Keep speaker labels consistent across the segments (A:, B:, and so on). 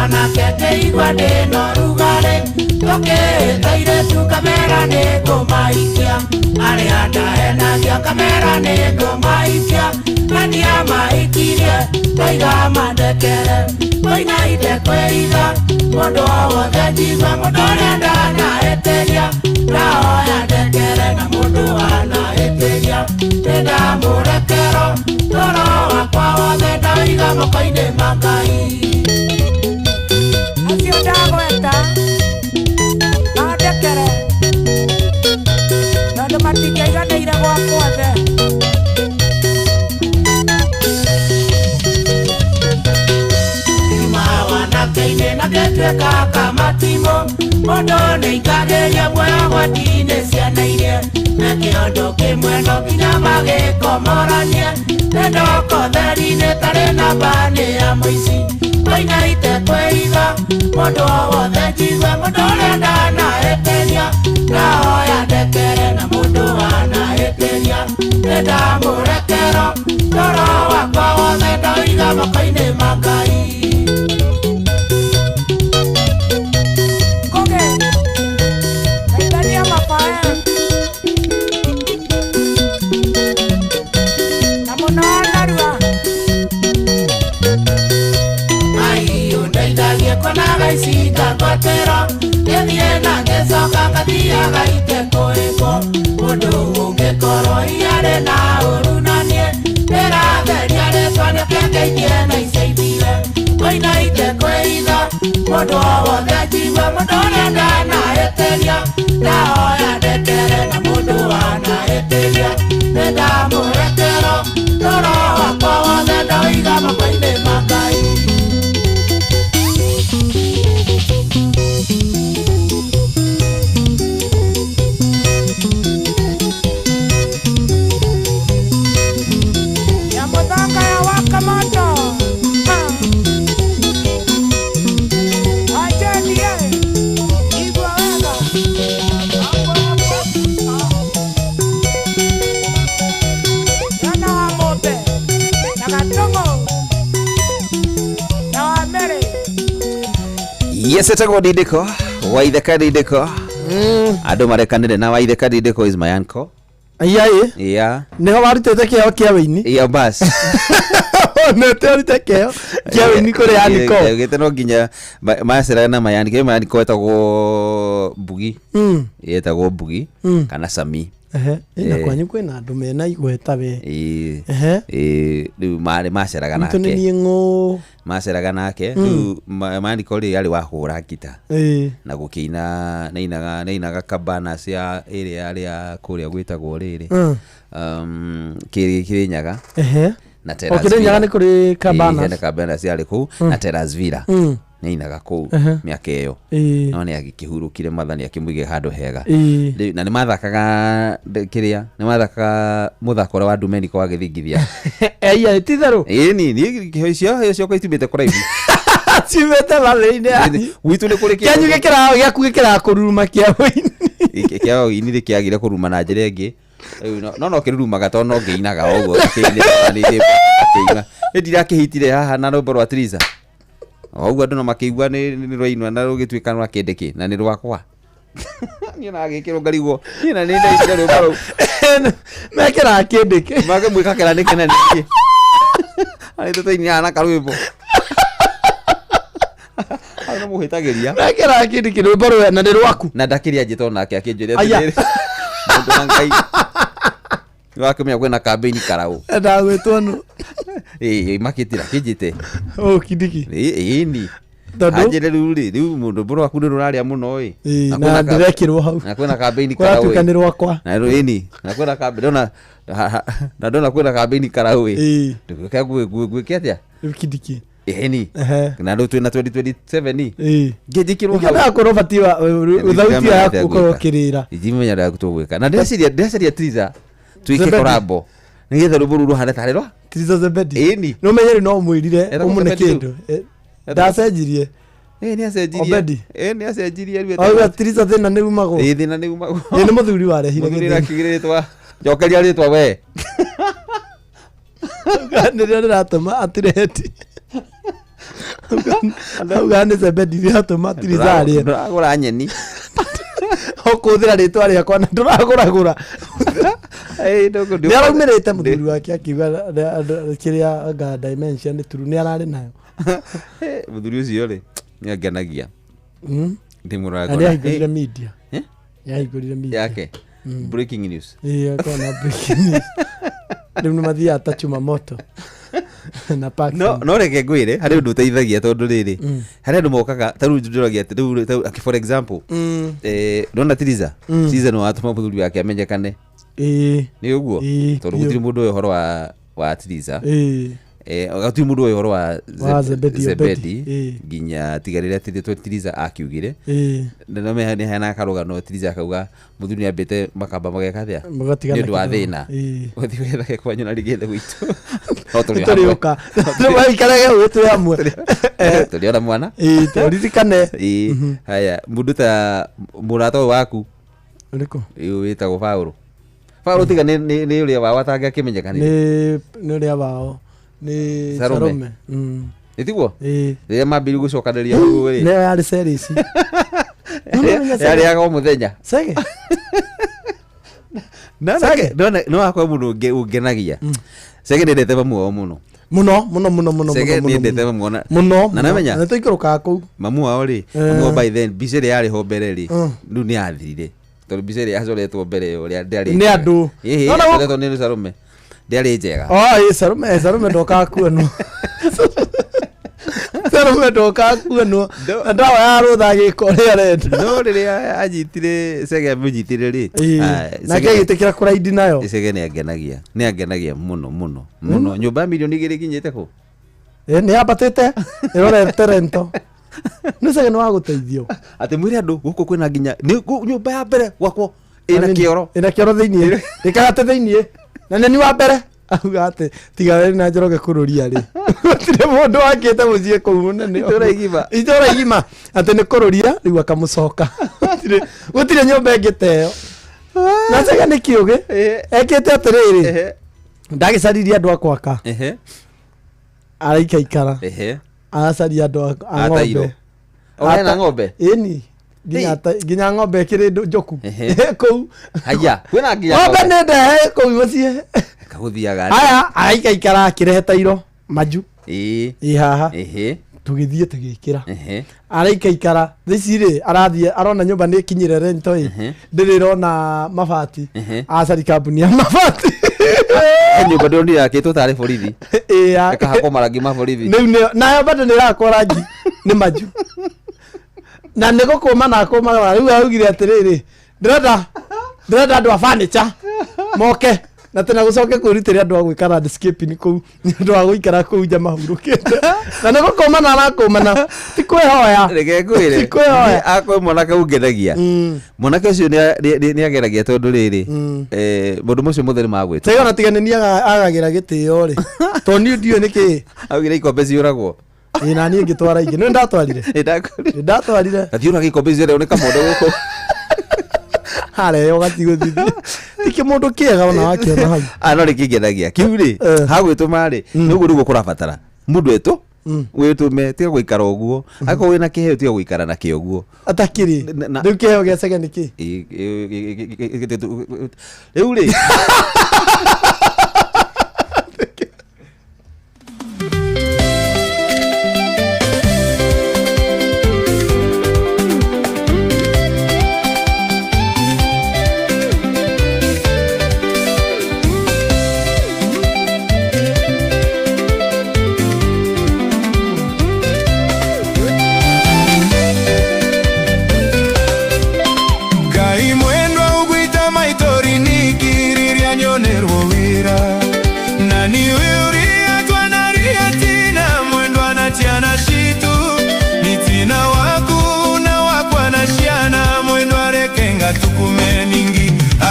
A: wana kete igwade no rugare toke taire tu kamera ne gomaikia ale anda enagia kamera ne gomaikia nania maikirie taiga mandekere koina ide kweiga mondo wothe jigwa mondo renda na eteria raoya ndekere na mondo wana eteria enda murekero toro wakwa wothe ndaiga mokoine makai asio ndagweta na ndekere na ndo matingĩiganĩire gwakwa the Kaine na getweka kama timo mondo neikageria mwa watine cianaire na kiondo kimwe no kinya magikomoranie nendo kotherine tare na bane ya muici koina ite kweiga mondo wothe jigwa mondo renda na eteria raoya ndekere na mondo wana eteria nenda murekero toro wakwa wothe ndoiga mokoine makai Sika kotero Yediena kesoka katia gaite koeko Mudu unge koro iare na urunanie Tera veriare swane kenge ikiena isaibire Koina ite kweiga Mudu wothe jiwa mudu renda na eteria Raoya ndekere na mudu wana eteria Nenda murekero Toro wakwa wothe ndoiga makoine makai
B: Yes, etagwo Didiko, Waitheka Didiko. Ando marekanire na Waitheka Didiko is my uncle.
C: Ayaye?
B: Yeah.
C: Neho warutete keo kiawe-ini?
B: Yeah, bas.
C: Nete warutete keo kiawe-ini kore yaniko.
B: Gete no nginya maaceraga na mayaniko etagwo Mbugi. Etagwo Mbugi kana Sami.
C: Ina kwanyu kwena andu mena igweta we.
B: Riu mari maceraga nake.
C: Mutone ni ngo
B: maceraga nake. Riu maandiko ri ari wahura gita. Na gukina nainaga kabana cia area aria kuria gwitagwo riri. Kirinyaga. Na Terasville.
C: Kirinyaga ni kuri kabana.
B: Na kabana cia ari ku na Terasville. Nainaga kuu miaka iyo no ni agikihurukire mathani akimuige handu hega na ni mathakaga kiria ni mathakaga muthako wa Domenico wa githingithia
C: eya titharu
B: ni cio ko itumite kuraibu
C: cimete mathini
B: witu ni kuri
C: kianyu gikira kuruma kiawe-ini
B: kiawe-ini ri kiagire kuruma na njira ingi no kirurumaga to no ngiinaga oguo kiina ndirakihitire haha na rwimbo rwa Triza Oguo andu no makigua ni rwainwa na rugituika no akendeki na ni rwakwa ni na agikiro ngarigwo ni na ni ndaigire rwo baro
C: mekera akendeki
B: mage mwika kera ni kena ni ani tutaini ana karwimbo ana muhitagiria
C: mekera akendeki rwo baro na ni rwaku
B: na ndakiria njito nake akinjiria tiriri mundu ngai wakamenya kwena campaign karau
C: ndagwetwo no
B: makitira kijite
C: kidiki
B: ni ajere riu mundu bro aku nduraria muno
C: na ndirekirwo hau
B: na kwena campaign karau
C: kwatukanirwa kwa
B: na ni na kwena campaign na ndona kwena campaign karau ndukaka gwikete
C: kidiki
B: ni na ndo twina 2027 ngejikirwo hau
C: kana korobatiwa uthauti yako ukokirira
B: ijimenya nda kutogwika na ndeciria Triza tuike korabo nigetha ruburu ruhane tarero
C: Triza Zebedi no menyeri no mwirire umune kindu ndacenjirie
B: ni acenjirie
C: Obedi
B: ni acenjirie riu
C: au Triza thina ni umago
B: thina ni umago
C: ni muthuri warehire
B: githira kigiritwa njokeria ritwa we
C: ndio ndatuma atireti Ugane Zebedi viatu matrizari.
B: Ndagura nyeni.
C: Okuthira ritwa riakwa na nduragura. Nĩ araumirĩte mũthuri wake akiuga kĩrĩa anga dimension turu nĩ ararĩ nayo.
B: Mũthuri ũcio rĩ nĩ angenagia. Ndĩmũraga.
C: Nĩ ahingũrire media. Yahingũrire media.
B: Yake. Breaking news.
C: Akona breaking news. Rĩu nĩ mathiaga ta Chumamoto. Na pack.
B: No reke ngwĩre harĩ ũndũ ũteithagia tondũ rĩrĩ harĩ andũ mokaga ta rĩu ndĩrogia atĩ for example ndona Tiriza season watũma mũthuri wake amenyekane nĩ ũguo tondũ gũtirĩ mũndũ ũyũ ũhoro wa Tiriza gũtirĩ mũndũ ũyũ ũhoro wa Zebedi nginya tigarĩrĩa Tiriza akiugire na nĩ hena karũgano Tiriza akauga mũthuri nĩ ambĩte makamba mageka thĩa nĩ ũndũ wa thĩna gũthiĩ gwetha kwanyu na rĩgĩthe gwitũ
C: tũrĩũka tũrĩikarage gwĩtũ hamwe
B: tũrĩona mwana
C: tũririkane
B: haya mũndũ ta mũrata ũyũ waku
C: ũrĩkũ
B: wĩtagwo Paũlũ tiga nĩ ũrĩa wao atangĩakĩmenyekanire
C: nĩ ũrĩa wao nĩ Salome
B: nĩtiguo rĩrĩa mambĩrĩirie gũcokanĩria ũguo rĩ
C: nĩyo yarĩ series
B: yarĩaga o mũthenya
C: Sege
B: no akwa mũndũ ũngenagia Sege nĩendete mamu wao mũno
C: Sege
B: nĩendete mamu na namenya
C: na tũikũrũkaga kũu
B: mamu wao rĩ mamu by then mbica ĩrĩa yarĩho mbere rĩ rĩu nĩ yathirire tondũ mbica ĩrĩa yacoretwo mbere ũrĩa ndĩarĩ
C: nĩ andũ
B: yacoretwo nĩ Salome ndĩarĩ njega
C: Salome ndokaga kuonwo Salome ndokaga kuonwo ndawa ya rũtha gĩko rĩa arenda
B: no rĩrĩa anyitire Sege amĩnyitire rĩ
C: nake agĩtĩkĩra kũraidi nayo
B: Sege nĩ angenagia mũno nyũmba milioni 2 kinyĩte kũ
C: nĩ yambatĩte ĩrorete rento nĩ Sege nĩ wa gũteithio
B: atĩ mwĩre andũ gũkũ kwĩna nginya nyũmba ya mbere gwakwo ĩna kĩoro
C: thĩiniĩ ĩkagate thĩiniĩ na nĩ wa mbere auga atĩ tiga wĩ na Njoroge kũrũria rĩ gũtirĩ mũndũ wakĩte mũciĩ kũu mũnene itũra igima atĩ nĩ kũrũria rĩu akamũcoka gũtirĩ nyũmba ĩngĩ ta ĩyo na Sege nĩ kĩũgĩ ekĩte atĩrĩrĩ ndagĩcaririe andũ akwaka araikaikara aracaria andũ a
B: ng'ombe
C: ĩni nginya ng'ombe ĩkĩrĩ njoku kũu
B: haya kwĩna nginya
C: ng'ombe nĩ ndehe kũu mũciĩ
B: kagũthiaga
C: aya araikaikara akĩrehe tairo manju haha tũgĩthiĩ tũgĩkĩra araikaikara thaici rĩ arathiĩ arona nyũmba nĩ kinyire rento ndĩrĩrona mabati acari kambuni ya mabati
B: nyũmba ndĩrona yakĩtwo tarĩ borithi ĩkahakwo marangi ma borithi
C: nayo bado nĩ ĩrakwo rangi nĩ manju na nĩ gũkũma na kũma rĩu augire atĩrĩrĩ ndĩrenda andũ a furniture moke na tena gũcoke kwĩrutĩra andũ a gwĩka landscaping kũu andũ a gũikara kũu nja mahurũkĩte na nĩ gũkũma na arakũmana ti kwĩhoya
B: reke ngwĩre akwĩ mwanake ũngenagia mwanake ũcio nĩ ageragia tondũ rĩrĩ mũndũ mũcio mũtheri magwĩta
C: Sege ona tiga nĩ agagĩra gĩtĩo rĩ tondũ nĩ ndiũ nĩkĩ
B: augire ikombe ciũragwo
C: na niĩ ngĩtwara ingĩ nĩ ndatwarire
B: gathiũra gĩkombe ciothe oneka mũndũ gũkũ
C: harĩa gatigũthithia tiki mũndũ kĩega ona wakĩona hau
B: no rĩkĩngenagia kiu rĩ hagwĩtũma rĩ nĩguo nĩguo kũrabatara mũndũ etũ wĩtũme tiga gũikara ũguo akorwo wĩna kĩheo tiga gũikara na kĩo ũguo
C: atakĩrĩ rĩu kĩheo gĩa Sege nĩ kĩ
B: rĩu rĩ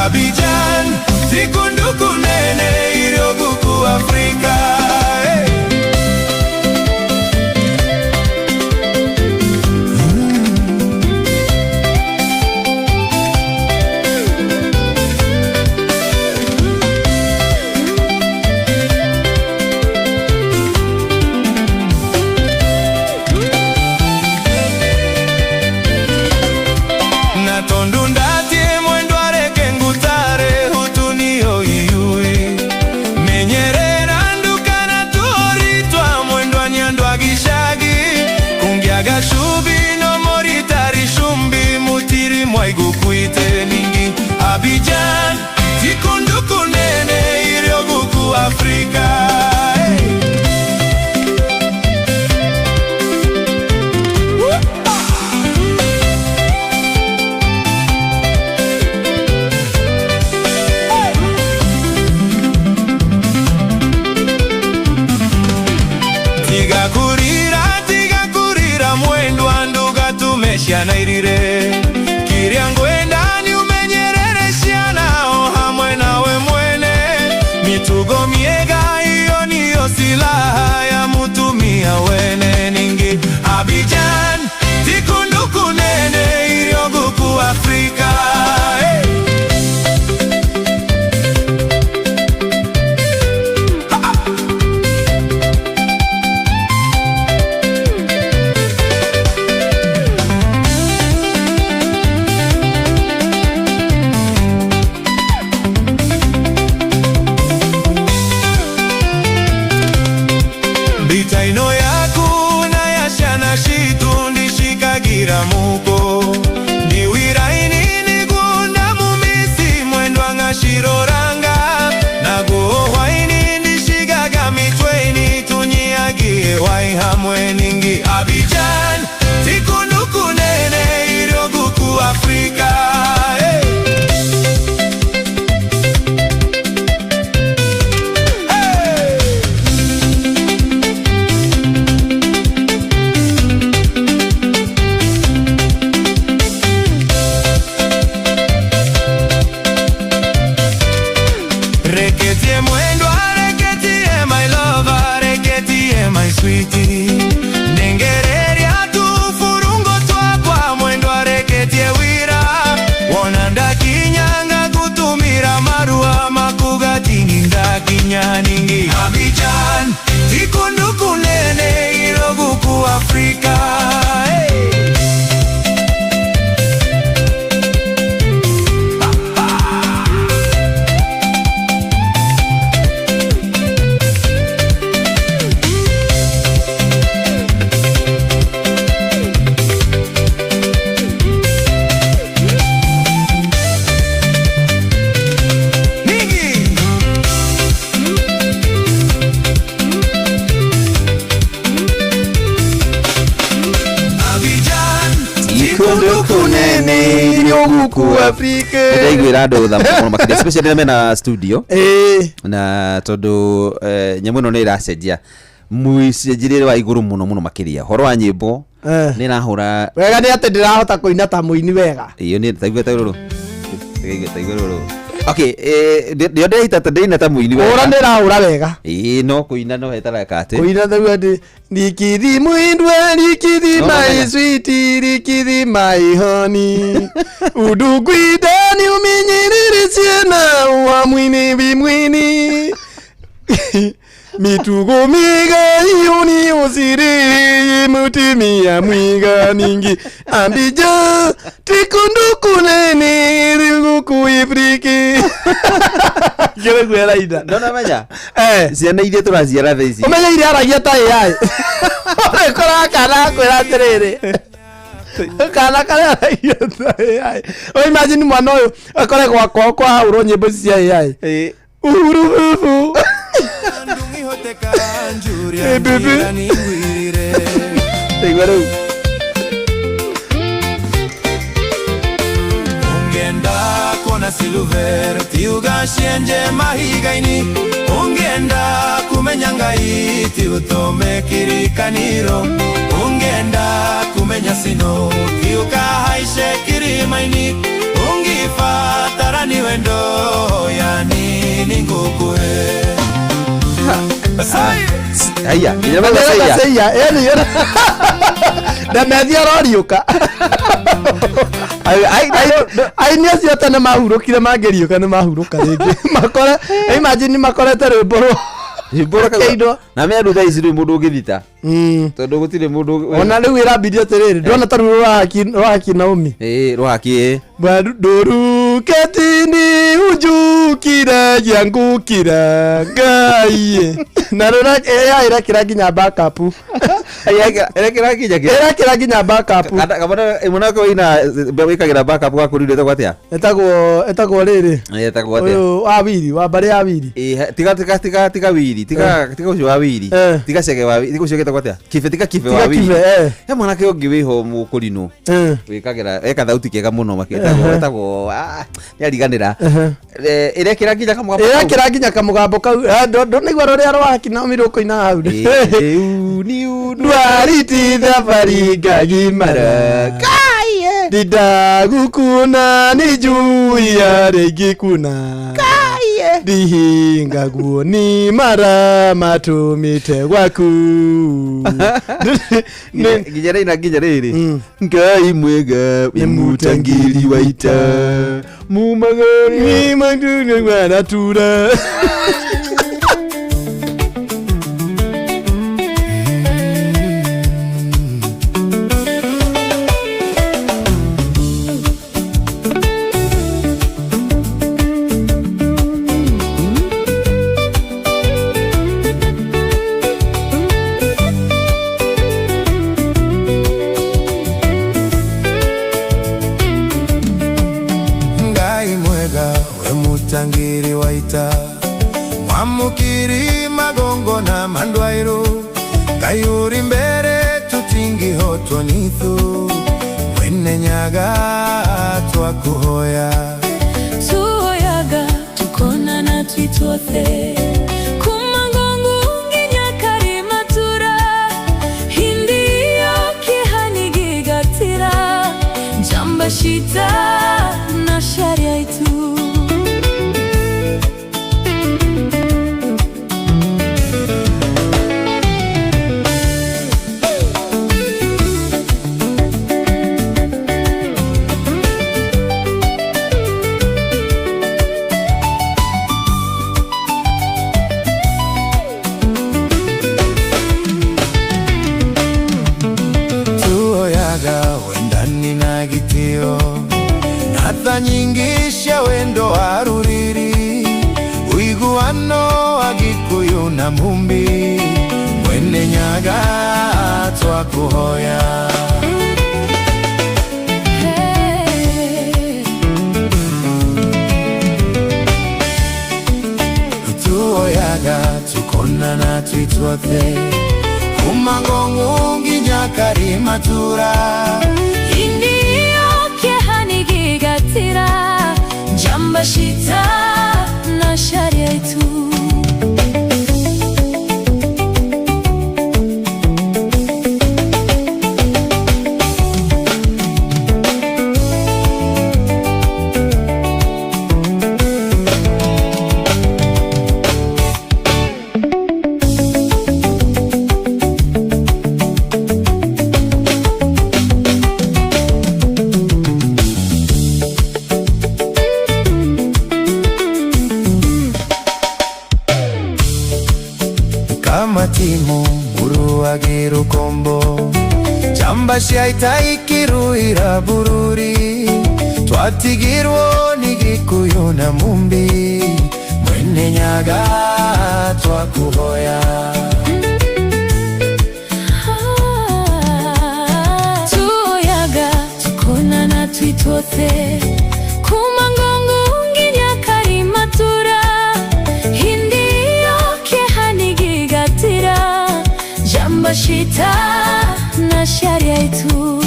A: Abidjan, sikunduku nene iroguku Afrika.
D: ciana irire kiria ngwenda ni umenyerere ciana o hamwe nawe mwene mitugo miega iyo niyo silaha ya mutumia wene ningi Abidjan tikunduku nene irioguku Afrika Bitaino yaku na yashana shitu ndishikagira muko ni wiraini ni gunda mumisi mwendwa ngashiroranga nago waini ndishigaga mitweni tunyiagie wai hamwe ningi Abidjan tikunduku nene irioguku Afrika Reketie mwendwa, reketie my lover, reketie my sweetie Nengereria tu furungo twakwa mwendwa reketie wira Wonanda kinyanga kutumira marua makugatini ndakinya ningi Abidjan, tikunduku nene iroguku Afrika
C: kunene irioguku Afrika
B: ndaigwira andu thambo makiri especially na mena studio na tondu nyamu no iracenjia muicenjirire wa iguru muno makiria horo wa nyimbo ni rahura
C: wega ni ate ndirahota kuina ta muini wega
B: iyo ni taigwe taiguru okay ndio ndaita tadina ta muini wega
C: ora ndirahura wega
B: no kuina no hetara kate
C: kuina thau ati nikidi muindwe nikidi my sweetie nikidi my honey udugwidani umenyerere ciana wa mwini bimwini mitugo miga yuni usiri mutimia mwiga ningi Abidjan tikunduku nene irioguku Afrika Gere gwera ida
B: ndona menya ciana iria turaciara tha ici
C: umenya iria aragia ta AI kora kana kwera tiriri kana kana aragia ta AI o imagine mwana uyu akore kwa hauro nyimbo cia AI urufu
D: Ungeenda kona silver tiuga shenje mahigaini ungeenda kumenya ngai tiutome kirikaniro ungeenda kumenya sino tiuka haishe kirimaini ungifatara ni wendo yani ngukue
B: aya
C: aya yani da media roriuka ai ni acio tene mahurukire mangeriuka ni mahuruka ringi makore imagine makorete rwimbo
B: kaindo na me ndu thaici ri mundu ngithita tondu gutire mundu
C: ona riu irabidio atiriri ndona ta rwaki Naomi
B: rwaki
C: Baduru ketini ujukira yangukira ngai narora irekira nginya backup irekira nginya backup
B: kabona imona ko ina wikagira backup kwa kurire to kwatia
C: etagwo riri
B: etagwo atia
C: awiri wa bari awiri
B: tiga wiri tiga ucio wa wiri tiga cege wa tiga ucio getagwo atia kife wa wiri he mwana ke ungi wiho mukurinu wikagira eka thauti kega muno maketagwo ni ariganira irekira nginya kamugambo kau ndona igwa roria rwaki na miruko ina hau ni ndwariti thabari ngagimara
C: Didagukuna ni juu ya regi kuna dihinga guo ni mara matumite waku
B: Gijariri Ngai mwega Mutangiri waita
C: Mumagoni Manduni wanatura
D: Mutangiri waita Mwamukiri magongo na mandwairo Kayuri mbere tutingi hoto nithu Wene nyaga twakuhoya
E: Tuhoyaga tukona na twitwothe Kumangongu nginyakari matura Hindiyo kihanigigatira Jamba shita na sharia itu
D: Wendani na gitio Natha nyingisha wendo waruriri Uiguano wa Gikuyu na Mumbi Mwene nyaga twakuhoya Tuhoyaga tukona na twitwothe Kumangongu nginyakari matura
E: Indiyo kihanigigatira Jamba shita na sharia itu
D: Matimu muruagiru kombo Jamba shaita ikiruira bururi Twatigirwo ni Gikuyu na Mumbi Mwene nyaga twakuhoya
E: Tuhoyaga tukona na twitwothe Kumangongu nginyakari matura Jamba shita na sharia itu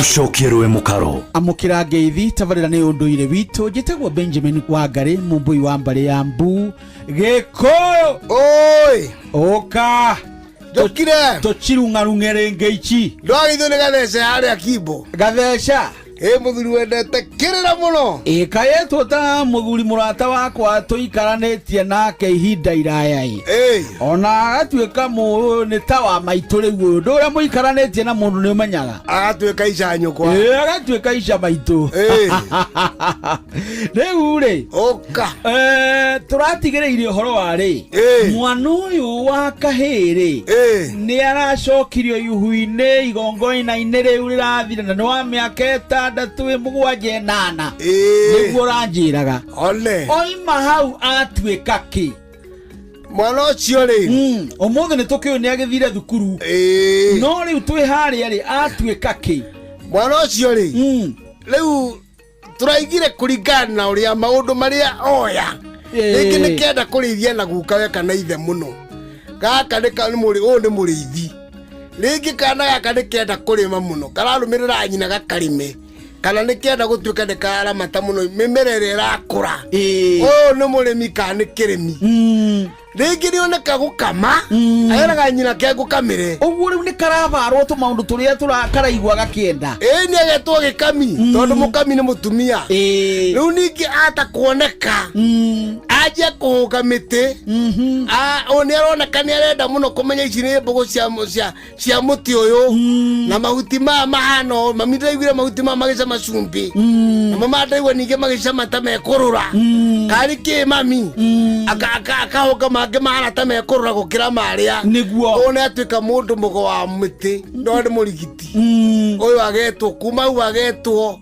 F: Shokirwe mukaro
G: amukira ngeithi tabarira ni unduire witu jitagwo Benjamin Wangari mumbui wa mbare ya Mbu Gikuyu
C: oi
G: oka
C: jokire
G: tochirungarungere ngeichi
C: ndwagithune gathece hari akimbo
G: gatheca
C: muthuri wendete kirira muno
G: kayetu ta muthuri murata wakwa tuikaranetie nake ihinda iraya ona agatuika mu ni ta wa maitu riu nduria muikaranetie na mundu ni umenyaga
C: agatuika ica nyukwa
G: agatuika ica maitu riu ri
C: oka
G: turatigireire uhoro wari mwana uyu wa kahiri ni aracokirio yuhu-ini igongo-inĩ riu rirathire na ni wa miaka 6 7 8 niguo ranjiraga
C: Ole
G: oima hau atuĩka kĩ
C: mwana ũcio rĩ
G: ũmũthĩ nĩtũkĩũĩ nĩagĩthire thukuru no rĩu twĩ harĩa rĩ atuĩka kĩ
C: mwana ũcio rĩ rĩu tũraigire kũringana na ũrĩa maũndũ marĩa oya rĩngĩ nĩkenda kũrĩithia na guka we kana ithe mũno gaka nĩ mũrĩithi rĩngĩ kana gaka nĩkenda kũrĩma mũno kararũmĩrĩra nyina gakarĩme kana nĩkenda gũtuĩka ndĩkaramata mũno mĩmera ĩrĩa ĩrakũra ũyũ nĩ mũrĩmi kana nĩ kĩrĩmi rĩngĩ nĩoneka gũkama aeraga nyina ke gũkamĩre
G: ũguo rĩu nĩ karabarwo tũmaũndũ tũrĩa karaigua gakĩenda
C: nĩ agetwo gĩkami tondũ mũkami nĩ mũtumia rĩu ningĩ ata kuoneka anjia kũhũga mĩtĩ ũyũ nĩ aroneka nĩ arenda mũno kũmenya ici nĩ mbũgũ cia mũtĩ ũyũ na mahuti maya mahana mami ndaiguire mahuti maya magĩcama cumbĩ na mama ndaigua ningĩ magĩcama ta mekũrũra karĩ kĩ mami akahũga mangĩ mahana ta mekũrũra gũkĩra marĩa
G: nĩguo
C: ũyũ nĩ atuĩka mũndũ mũgo wa mĩtĩ no nĩ mũrigiti ũyũ agetwo kuma hau agetwo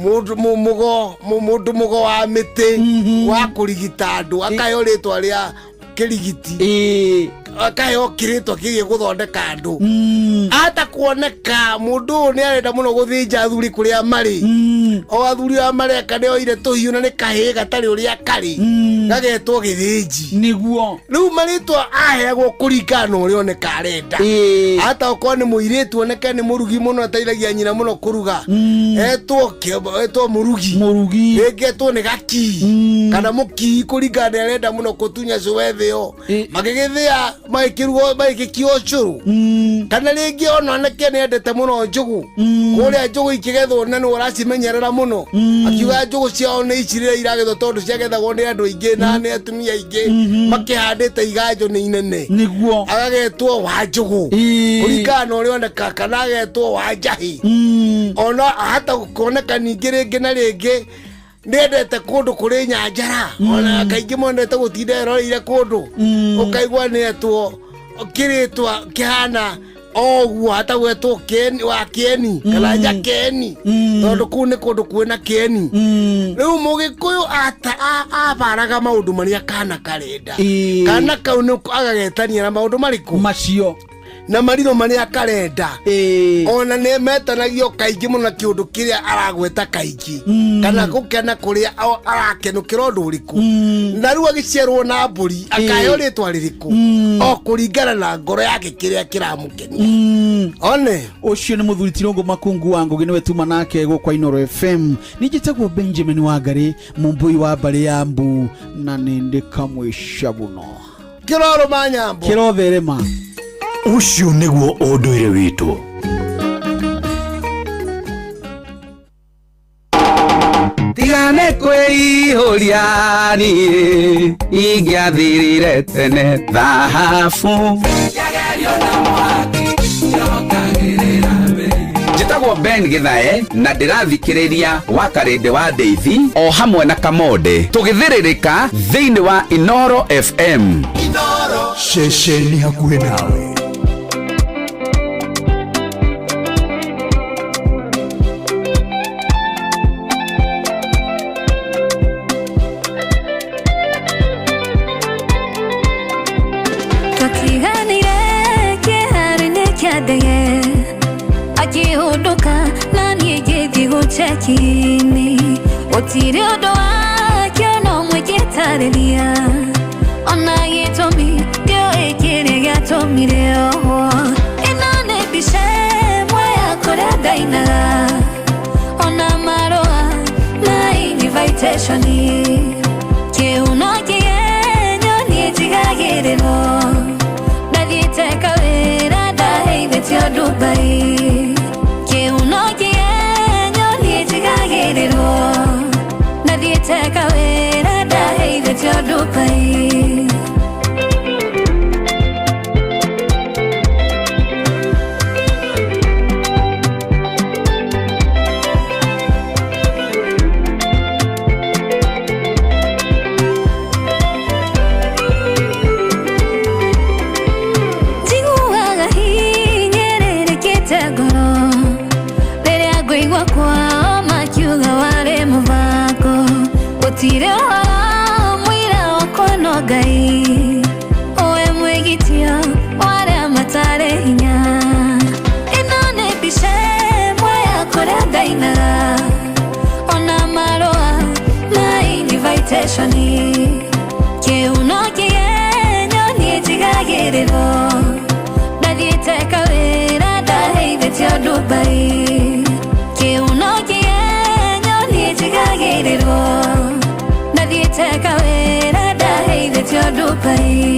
C: mũndũ mũgo wa mĩtĩ wa kũrigita andũ akaheo rĩtwa rĩa kĩrigiti akaheo kĩrĩtwa kĩgiĩ gũthondeka andũ ata kuoneka mũndũ ũyũ nĩ arenda mũno gũthĩnja athuri kũrĩa marĩ o athuri a mareka nĩ oire tũhiũ na nĩ kahĩĩ gatarĩ ũrĩa karĩ gagetwo gĩthĩnji
G: nĩguo
C: rĩu marĩtwa aheagwo kũringana na ũrĩa oneka arenda ata okorwo nĩ mũirĩtu oneka nĩ mũrugi mũno ateithagia nyina mũno kũruga etwo mũrugi rĩngĩ etwo nĩ gakii kana mũkii kũringana nĩ arenda mũno gũtunya cũwe thĩ yo magĩgĩthĩa magĩkĩkio ũcũrũ kana rĩngĩ ona oneke nĩ endete mũno njũgũ kũrĩa njũgũ ikĩgethwo na nĩ ũracimenyerera mũno akiuga njũgũ ciao nĩ ici rĩrĩa iragethwo tondũ ciagethagwo nĩ andũ aingĩ na nĩ atumia aingĩ makĩhandĩte iganjũ nĩ inene
G: nĩguo
C: agetwo wa njũgũ kũringana na ũrĩa oneka kana agetwo wa njahĩ ona hata kuoneka ningĩ rĩngĩ na rĩngĩ nĩendete kũndũ kũrĩ nyanjara ona kaingĩ mwendete gũtinda eroreire kũndũ ũkaigua nĩetwo kĩrĩtwa kĩhana oguo hata gwetwo wa kĩeni kana njakeni tondũ kũu nĩ kũndũ kwĩna kĩeni rĩu mũgĩkũyũ abaraga maũndũ marĩa kana karenda kana kau agagetania na maũndũ marĩkũ macio na mariro marĩa karenda ona nĩ metanagio kaingĩ mũno na kĩũndũ kĩrĩa aragweta kaingĩ kana gũkena kũrĩa arakenũkĩra ũndũ ũrĩkũ na rĩu agĩciarwo na mbũri akaheo rĩtwa rĩrĩkũ o kũringana na ngoro yake kĩrĩa kĩramũkenia one
G: ũcio nĩ mũthuri Tirũngũ Makungu wa Ngũgĩ nĩwe tuma nake gũkwa Inooro FM nĩnjĩtagwo Benjamin Wangari mũmbui wa mbarĩ ya Mbu na nĩndĩ kamwĩca mũno
C: kĩroro manyambo
G: kĩrotherema
F: ucio nĩguo ũndũire witũ
H: tigane kwĩihũria niĩ ingĩathirire tene thahabu njĩtagwo Ben Gĩthae na ndĩrathikĩrĩria Wakarĩndĩ wa Ndeithi o hamwe na Kamonde tũgĩthĩrĩrĩka thĩinĩ wa Inooro FM
F: ceceni hakuhĩ nawe
E: akĩhũndũka na niĩ ngĩthiĩ gũcheki-inĩ gũtirĩ ũndũ wake no mwĩgĩtarĩria ona gĩtũmi ndĩoĩ kĩrĩa gĩatũmire oho ĩno nĩ mbica ĩmwe ya kũrĩa ndainaga ona marũa ma invitation kĩhuno kĩgenyo niĩ njigagĩrĩrwo ndathiĩte kawĩra ndaheithĩtio Dubai kĩhuno kĩgenyo niĩ njigagĩrĩrwo ndathiĩte kawĩra ndaheithĩtio Dubai kwao makiuga wale muvako gutire mwira wakwa no Ngai owe mwigitio wale matare hinya inone bishe moya kore daina ona maroa na invitation ke unoki nyoni tigagiriro nadite kawira daheide tio Dubai ke unoki nyoni tigagiriro nadite kawira daheide tio Dubai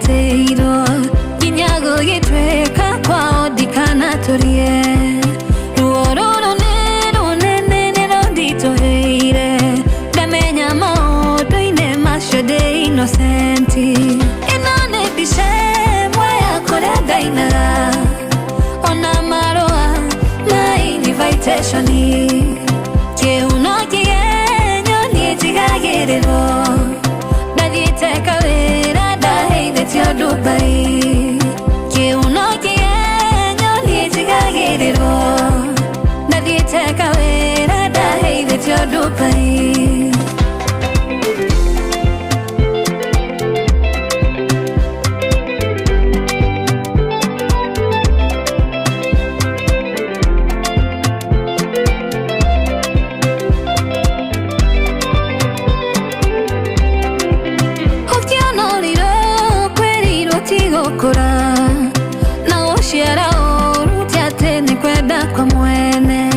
E: Teiro kinyago yetweka kwa odikana torie ruororo ne rodito heire damenya maoto ine mashode innocenti inone bishe moya kore daina ona maroa na invitation ke unoki nyoni tigagiriro nadite kawira tio Dubai ke unoki nyoni tigagiriro nadite kawira daheide tio Dubai kura na oshera orutia tene kwenda kwa mwene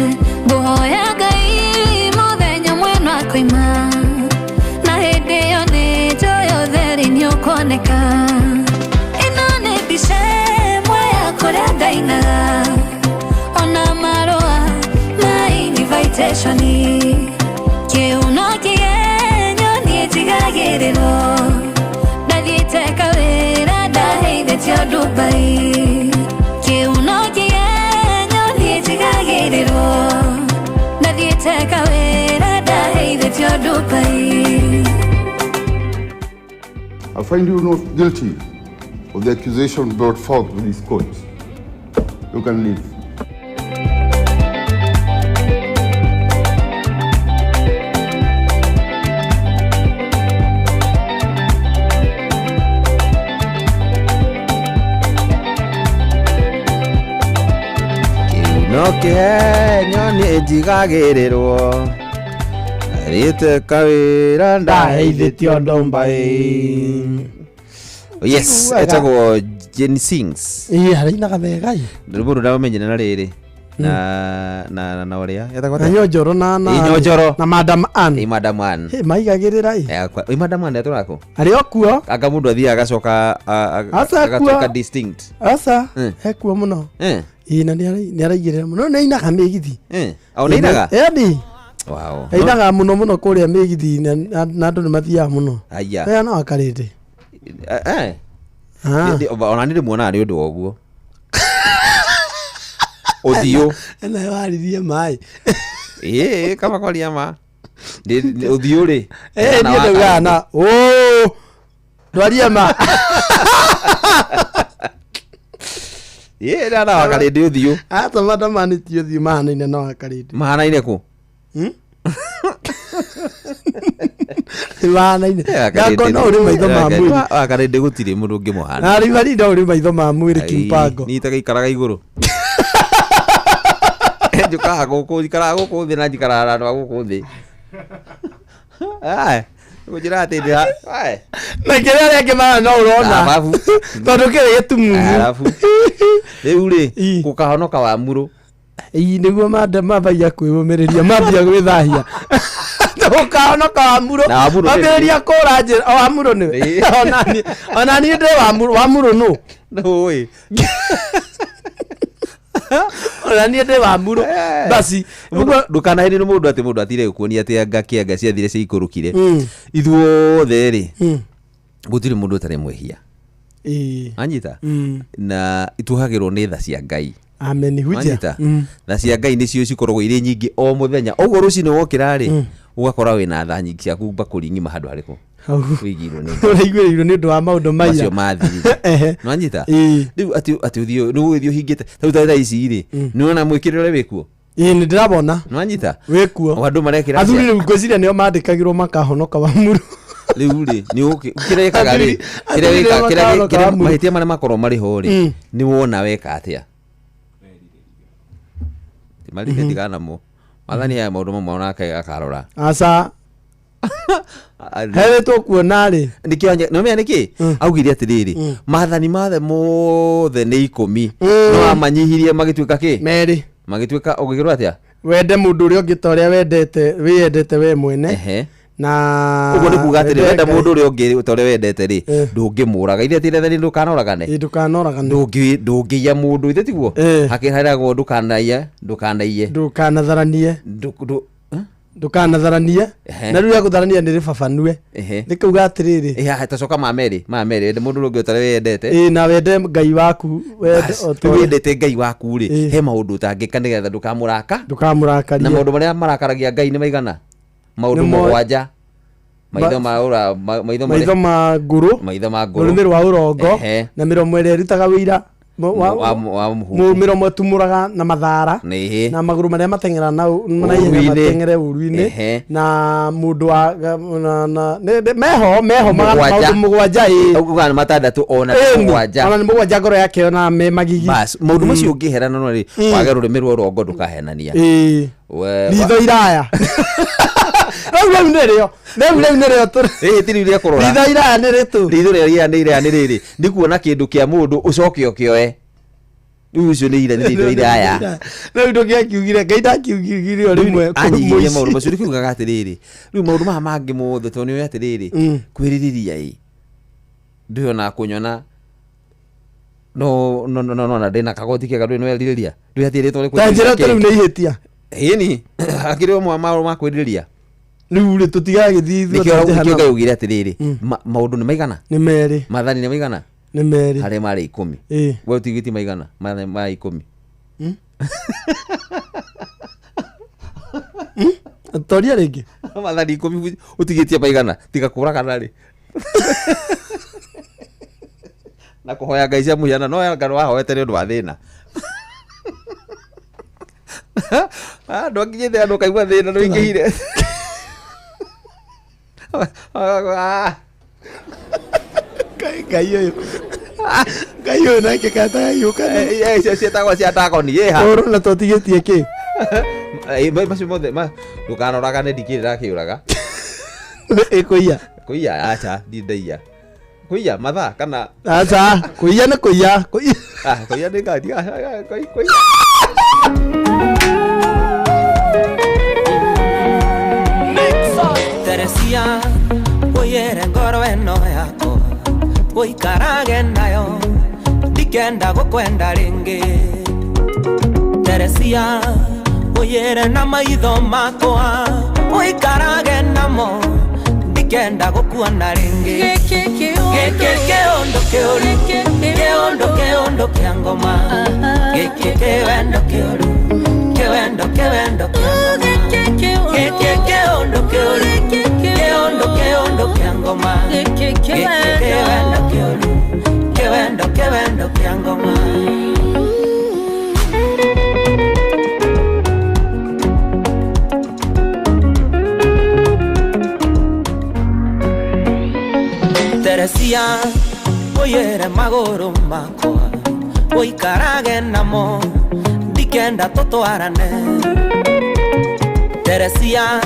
E: boya Ngai muthenya mweno akoima na hende yone joyo theri ni ukoneka inone bishe moya kore daina ona maroa na invitation ke unoki nyoni tigagiriro nadite kawira tio Dubai ke unoki nyoni tigagiriro nadite kawira daheide tio Dubai
I: I find you not guilty of the accusation brought forth with this court. You can leave.
B: Noke nyoni tigagiriro rite kawira ndaheide tio Dubai. Yes, etagwo Jenny Sings
C: harina kabega
B: ruburu dawo menyana na riri na oria etagwo
C: na nyojoro na Madam Ann
B: Madam Ann
C: maigagirira
B: Madam Ann eturako
C: ari okuo
B: aka mundu athia agacoka agatoka distinct
C: asa hekuo muno na ni araigirira muno na ina kamigithi
B: au ni inaga
C: edi
B: wow
C: inaga muno kuria migithi na andu ni mathia muno
B: aya
C: no akarite
B: ona nire muona ari undu oguo othio
C: ena waririe mai
B: kama kwaria ma othio ri
C: ni ndugana ndwaria ma
B: na wakarinde uthio
C: ata madamani ti uthio mahanaine no wakarinde
B: mahanaine ku
C: mahanaine ngako no uri maitho ma mwiri
B: wakarinde gutire mundu ungi muhana
C: ari bari ndo uri maitho ma mwiri kimpango
B: ni tagaikaraga iguru njuka ikaraga guku thi na njikaraga no guku thi kujira atindira
C: na kira reke mana no urona tondu kire gitumu
B: riu ri gukahonoka wa muru
C: niguo mabaya kwiyumiriria mambia gwithahia gukahonoka wa muru mambia kura njira wa muru ni onani ndi wa muru no
B: ndui
C: ona ni ndi wa muru basi
B: ndukana hiri mundu ati mundu atire kuonia ati anga kianga ciathire ciikurukire ithuothe ri gutire mundu utare mwehia anyita na ituhagirwo nĩ tha cia Ngai.
C: Amen huja.
B: Tha cia Ngai nĩcio cikoragwo irĩ nyingĩ o mũthenya. Ũguo rũcinĩ wokĩra rĩ ugakora wĩna tha nyingĩ ciaku bakũri ng'ima handũ harĩkũ wĩigirwo
C: nĩ ũndũ wa maũndũ macio
B: mathiri no anyita rĩu ati uthio nĩ ũthio hingĩte tha ici rĩ nĩona mwĩkĩrĩre wĩkuo
C: nĩ ndĩrabona
B: no anyita
C: wĩkuo
B: andũ marekĩra
C: athuri rĩu ngwĩciria nĩo mandĩkagĩrwo makahonoka wa mũru
B: rĩu rĩ nĩ kĩrekaga rĩ kĩreka mahĩtia marĩa makorwo marĩ ho rĩ nĩ wona weka atĩa marĩhe tigana mo mathani ya maũndũ mamwe onake akarora
C: aca heretwo kuona rĩ
B: nikĩonye no menya nĩkĩ augire atĩrĩrĩ mathani mathe mothe nĩ 10 no amanyihirie magĩtuĩka kĩ
C: merĩ
B: magĩtuĩka ũgĩgĩrwo atĩa
C: wende mũndũ ũrĩa ũngĩ ta ũrĩa wĩendete we mwene na
B: ugo nĩ kuga atĩrĩ wenda mũndũ ũrĩa ũngĩ ta ũrĩa wendete rĩ ndũngĩmũraga ithe atĩrĩ ndũkanoragane ndũngĩiya mũndũ ithe tiguo hakĩharagwo ndũkanatharanie na rĩu gũtharania nĩ rĩbabanue nĩkauga atĩrĩrĩ tacoka mamerĩ wende mũndũ ũrĩa ũngĩ ta ũrĩa wendete
C: na wende Ngai waku
B: wendete Ngai waku rĩ he maũndũ ũtangĩka nĩgetha ndũkamũrakaria
C: na
B: maũndũ marĩa marakaragia Ngai nĩ maigana maũndũ mũgwanja maitho ma ngũrũ rũrĩmĩ rwa ũrongo na mĩromo ĩrĩa ĩrutaga wĩira mĩromo ĩtumũraga na mathara na magũrũ marĩa mateng'era na mateng'ere ũru-inĩ na mũndũ wa meho maũndũ mũgwanja uga nĩ matandatũ ona
C: nĩ mũgwanja ngoro yake ona me magigi
B: maũndũ macio ũngĩherana no rĩ wage rũrĩmĩ rwa ũrongo ndũkahenania
C: ritho iraya rĩu nĩrĩo
B: tiriria kũrora
C: ritho iraya nĩ rĩtũ
B: ritho rĩrĩa nĩ rĩrĩ ndikuona kĩndũ kĩa mũndũ ũcoke ũkĩoe rĩu ũcio nĩ ritho iraya
C: rĩu ndũgĩakiugire Ngai ndakiugire rĩmwe
B: anyihirie maũndũ macio ndĩkiugaga atĩrĩrĩ rĩu maũndũ maya mangĩ mothe tondũ nĩoĩ atĩrĩrĩ kwĩrirĩria ndĩona kũnyona no na ndĩna kagoti kega ndũĩ nĩwerirĩria ndũĩ atĩrĩtwo
C: tanjĩra rĩu nĩ ihĩtia
B: ĩni akĩrĩ ũmwe maũndũ ma kwĩrirĩria
C: rĩu rĩ tũtigagĩthiĩ
B: nĩkĩo Ngai augire atĩrĩrĩ maũndũ nĩ maigana
C: nĩ merĩ
B: mathani nĩ maigana
C: nĩ merĩ
B: harĩa marĩ 10 we ũtigĩtie maigana ma 10
C: toria rĩngĩ
B: mathani 10 ũtigĩtie maigana tiga kũragana rĩ na kũhoya Ngai cia mũhiana no anga wahoete nĩ ũndũ wa thĩna ndwakinyĩte andũ kaigua thĩna nĩ ingĩhire
C: Ngai ũyũ nake katagayũka
B: ciĩtagwo cia ndagoni
C: ũrũ na tũtigĩtie kĩ
B: macio mothe ndũkanoragane ndikĩrĩra kĩũraga kũiya aca ndindaiya kũiya mathaa kana
C: aca kũiya nĩ kũiya
B: kũiya nĩ ngadi kũiya
A: Teresia uyere ngoro eno yako uikarage nayo ndikenda gukwenda ringi Teresia uyere na maitho makwa uikarage namo ndikenda gukuona ringi kĩondo kĩa ngoma kĩwendo kĩũru kĩwendo kĩa ngoma kĩondo kĩa ngoma kĩwendo kĩa ngoma Teresia uyere magũrũ makwa uikarage namo ndikenda tũtwarane Teresia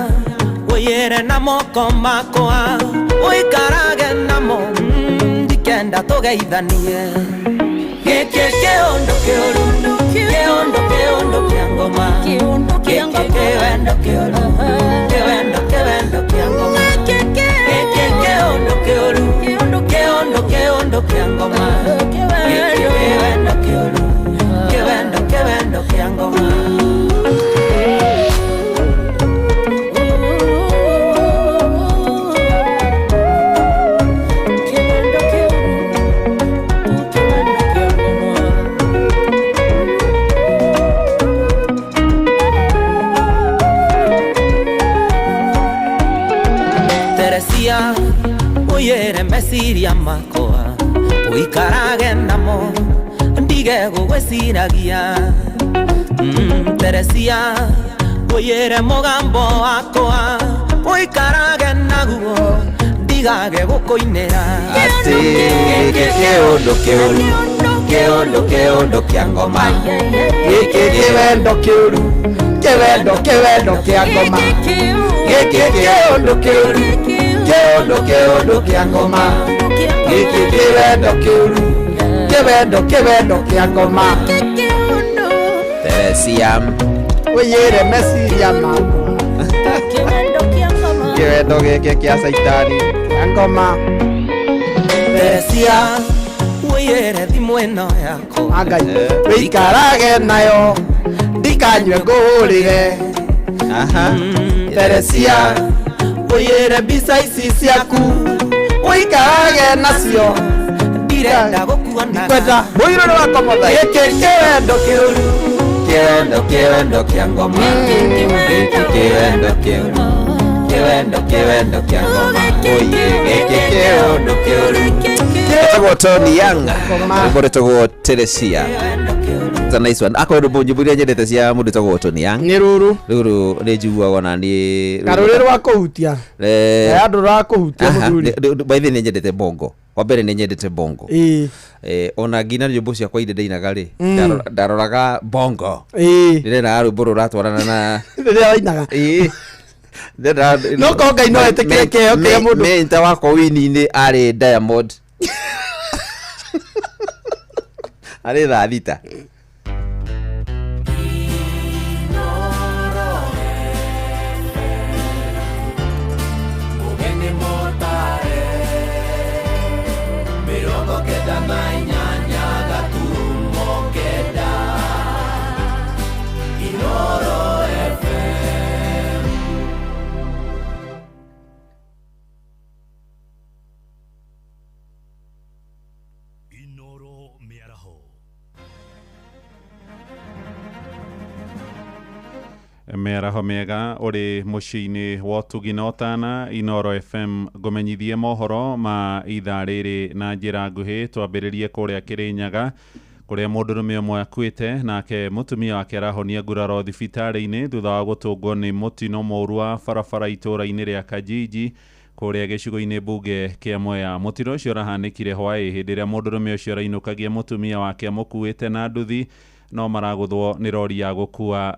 A: uyere na moko makwa uikarage namo ndikenda tũgeithanie kĩondo kĩũru kĩondo kĩa ngoma kĩwendo kĩũru kĩwendo kĩa ngoma kĩondo kĩũru kĩondo kĩa ngoma kĩwendo kĩũru kĩwendo kĩa ngoma
J: makwa uikarage namo ndige gugwiciragia Teresia uyere mugambo wakwa uikarage naguo ndigage gukuinira
B: ati keondo kia ngoma
C: Kewendo kiuru kia ngoma Keondo kia ngoma Kewendo kia ngoma
B: Teresia
C: Uyere mesiria makwa
B: kĩwendo gĩkĩ kĩa saitani
C: kia ngoma
J: Teresia uyere thimu ĩno yakwa
C: Ngai uikarage nayo ndikanywe ngũrĩre Teresia uyere mbica ici ciaku uikarage nacio
J: ndirenda gũkuona
C: kwenda mũirũ nĩ wakomotha gĩkĩ kĩwendo kĩũru
B: kĩwendo kĩa ngoma kĩwendo kĩa ngoma gĩkĩ kĩwendo kĩũru Etagwo Tony Young Etagwo Teresia It's a nice one. Ako ndo bonje buri nyendete cia mundu etagwo Tony Young
C: nĩ ruru
B: nĩ njiguaga na nĩ
C: karũrĩ rwa kũhutia andũ ra kũhutia mũthuri
B: by the nĩ nyendete bongo wa mbere nĩ nyendete bongo ona ngina nyĩmbo ciakwa ire ndainaga rĩ ndaroraga bongo ndĩrenda rwĩmbo rũratwarana na
C: rĩrĩa wainaga no ko Ngai no etĩkĩre kĩheo kĩa mũndũ
B: mentor wakwa wini-inĩ arĩ Diamond arĩ Thadita
K: Mĩaraho mĩega ũrĩ mũciĩ-inĩ wa ũtugi na ũtana Inoro FM ngũmenyithie mohoro ma ithaa rĩrĩ na njĩra nguhĩ twambĩrĩrie kũrĩa Kĩrĩnyaga kũrĩa mũndũrũme ũmwe akuĩte nake mũtumia wake arahonia nguraro thibitarĩ-inĩ thutha wa gũtũngwo nĩ mũtino mũru wa barabara itũũra-inĩ rĩa Kajiji kũrĩa gĩcigo-inĩ mbunge kĩa Mwea. Mũtino ũcio ũrahanĩkire hwaĩ hĩndĩ ĩrĩa mũndũrũme ũcio arainũkagia mũtumia wake mũkuĩte na nduthi no maragũthwo nĩ rori ya gũkua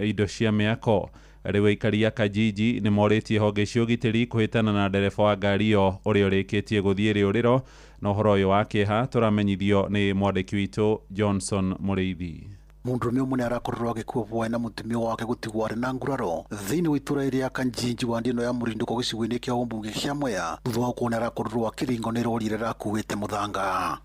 K: indo cia mĩako. Rĩu aikari a Kajiji nĩ morĩtie honge cia ũgitĩri kũhĩtana na ndereba wa ngari ĩyo ũrĩa ũrĩkĩtie gũthiĩ rĩũrĩro, na ũhoro ũyũ wa kĩeha tũramenyithio nĩ mwandĩki witũ Johnson Mũrĩithi.
L: Mũndũrũme ũmwe nĩ arakorwo agĩkua hwaĩ na mũtumia wake gũtigwo arĩ na nguraro thĩinĩ wa itũũra rĩa Kajiji wa ndino ya mũrindũko gĩcigo-inĩ kĩa ũmbunge kĩa Mwea thutha wa kuona arakorwo akĩringwo nĩ rori ĩrĩa ĩrakuĩte mũthanga.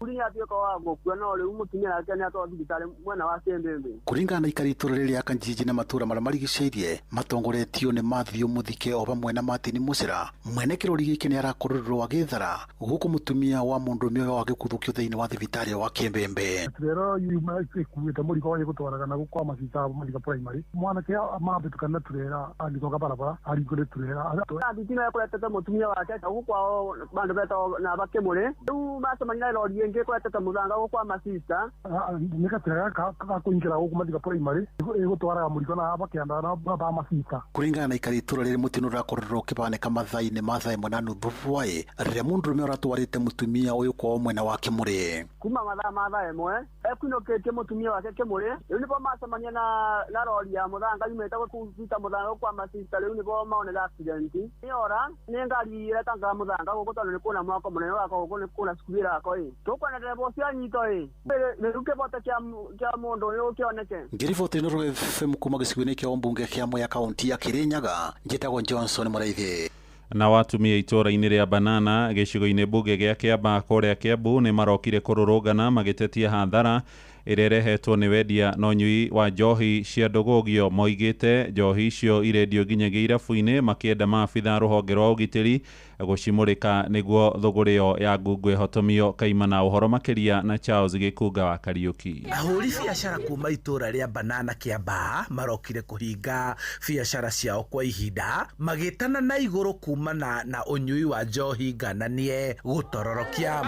L: Kũringana na aikari itũũra rĩa Kajiji na matũũra marĩa marigicĩirie matongoretio nĩ Matthew Mũthike o hamwe na Martin Mũcira, mwene kĩrori gĩkĩ nĩ arakorwo agĩthara gũkũ mũtumia wa mũndũrũme ũyũ agĩkuthũkio thĩinĩ wa thibitarĩ wa Kĩmbembe.
M: Gutwaragana gukwa masita Mathika primary mwanake mabitukana turera agitoka barabara arikore turera abitina yakoretete mutumia wake gukwa bandu beto na bakemure u basomanya rori yenge koretete muthanga gukwa masista nikaturera ka kuingira gukwa Mathika primary gutwaraga muriko na bakianda na ba masista.
L: Kuringana na ikari itũũra rĩrĩ mũtino ũrakorwo ũkĩbanĩka mathaa-inĩ ma thaa ĩmwe na nuthu hwaĩ rĩrĩa mũndũrũme ũratwarĩte mũtumia ũyũ kwao mwena wa Kĩmũrĩ.
M: Kuma mathaa ma thaa ĩmwe ekwinũkĩtie mũtumia wake Kĩmũrĩ rĩu nĩbo macemania na rori ya muthanga yumĩte gũkuita muthanga kwa masista rĩu nĩbo maonera accident ora nĩ ngari ĩretangaga muthanga gũkũ tondũ nĩ kuna mwako mũnene wako gũkũ nĩ kuna cukuru yako tũkwenderea bo cia nyito rĩu kĩbote kĩa mũndũ nĩ ũkĩoneke.
L: Ngĩriboti Inoro FM kuma gĩcigo-inĩ kĩa ũmbunge kĩa Mwea kaunti ya Kĩrĩnyaga njĩtagwo Johnson Mũrĩithi.
K: Na watumia itũũra-inĩ rĩa Banana gĩcigo-inĩ mbunge gĩa Kĩambaa kũrĩa Kĩambu nĩ marokire kũrũrũngana magĩtetia hathara ĩrĩa ĩrehetwo nĩ wendia na ũnyui wa njohi cia ndũgũgio. Moigĩte njohi icio irendio nginyagia irabu-inĩ, makĩenda maabitha rũhonge rwa ũgitĩri gũcimũrĩka nĩguo thũgũrĩ ĩyo ya ngungu ĩhotomio. Kaimana ũhoro makĩria na Charles Gĩkunga wa Kariuki.
N: Ahũri biacara kuma itũra rĩa Banana Kĩambaa marokire kũhinga biacara ciao kwa ihinda, magĩtana na igũrũ kumana na ũnyui wa njohi ngananie gũtororokia.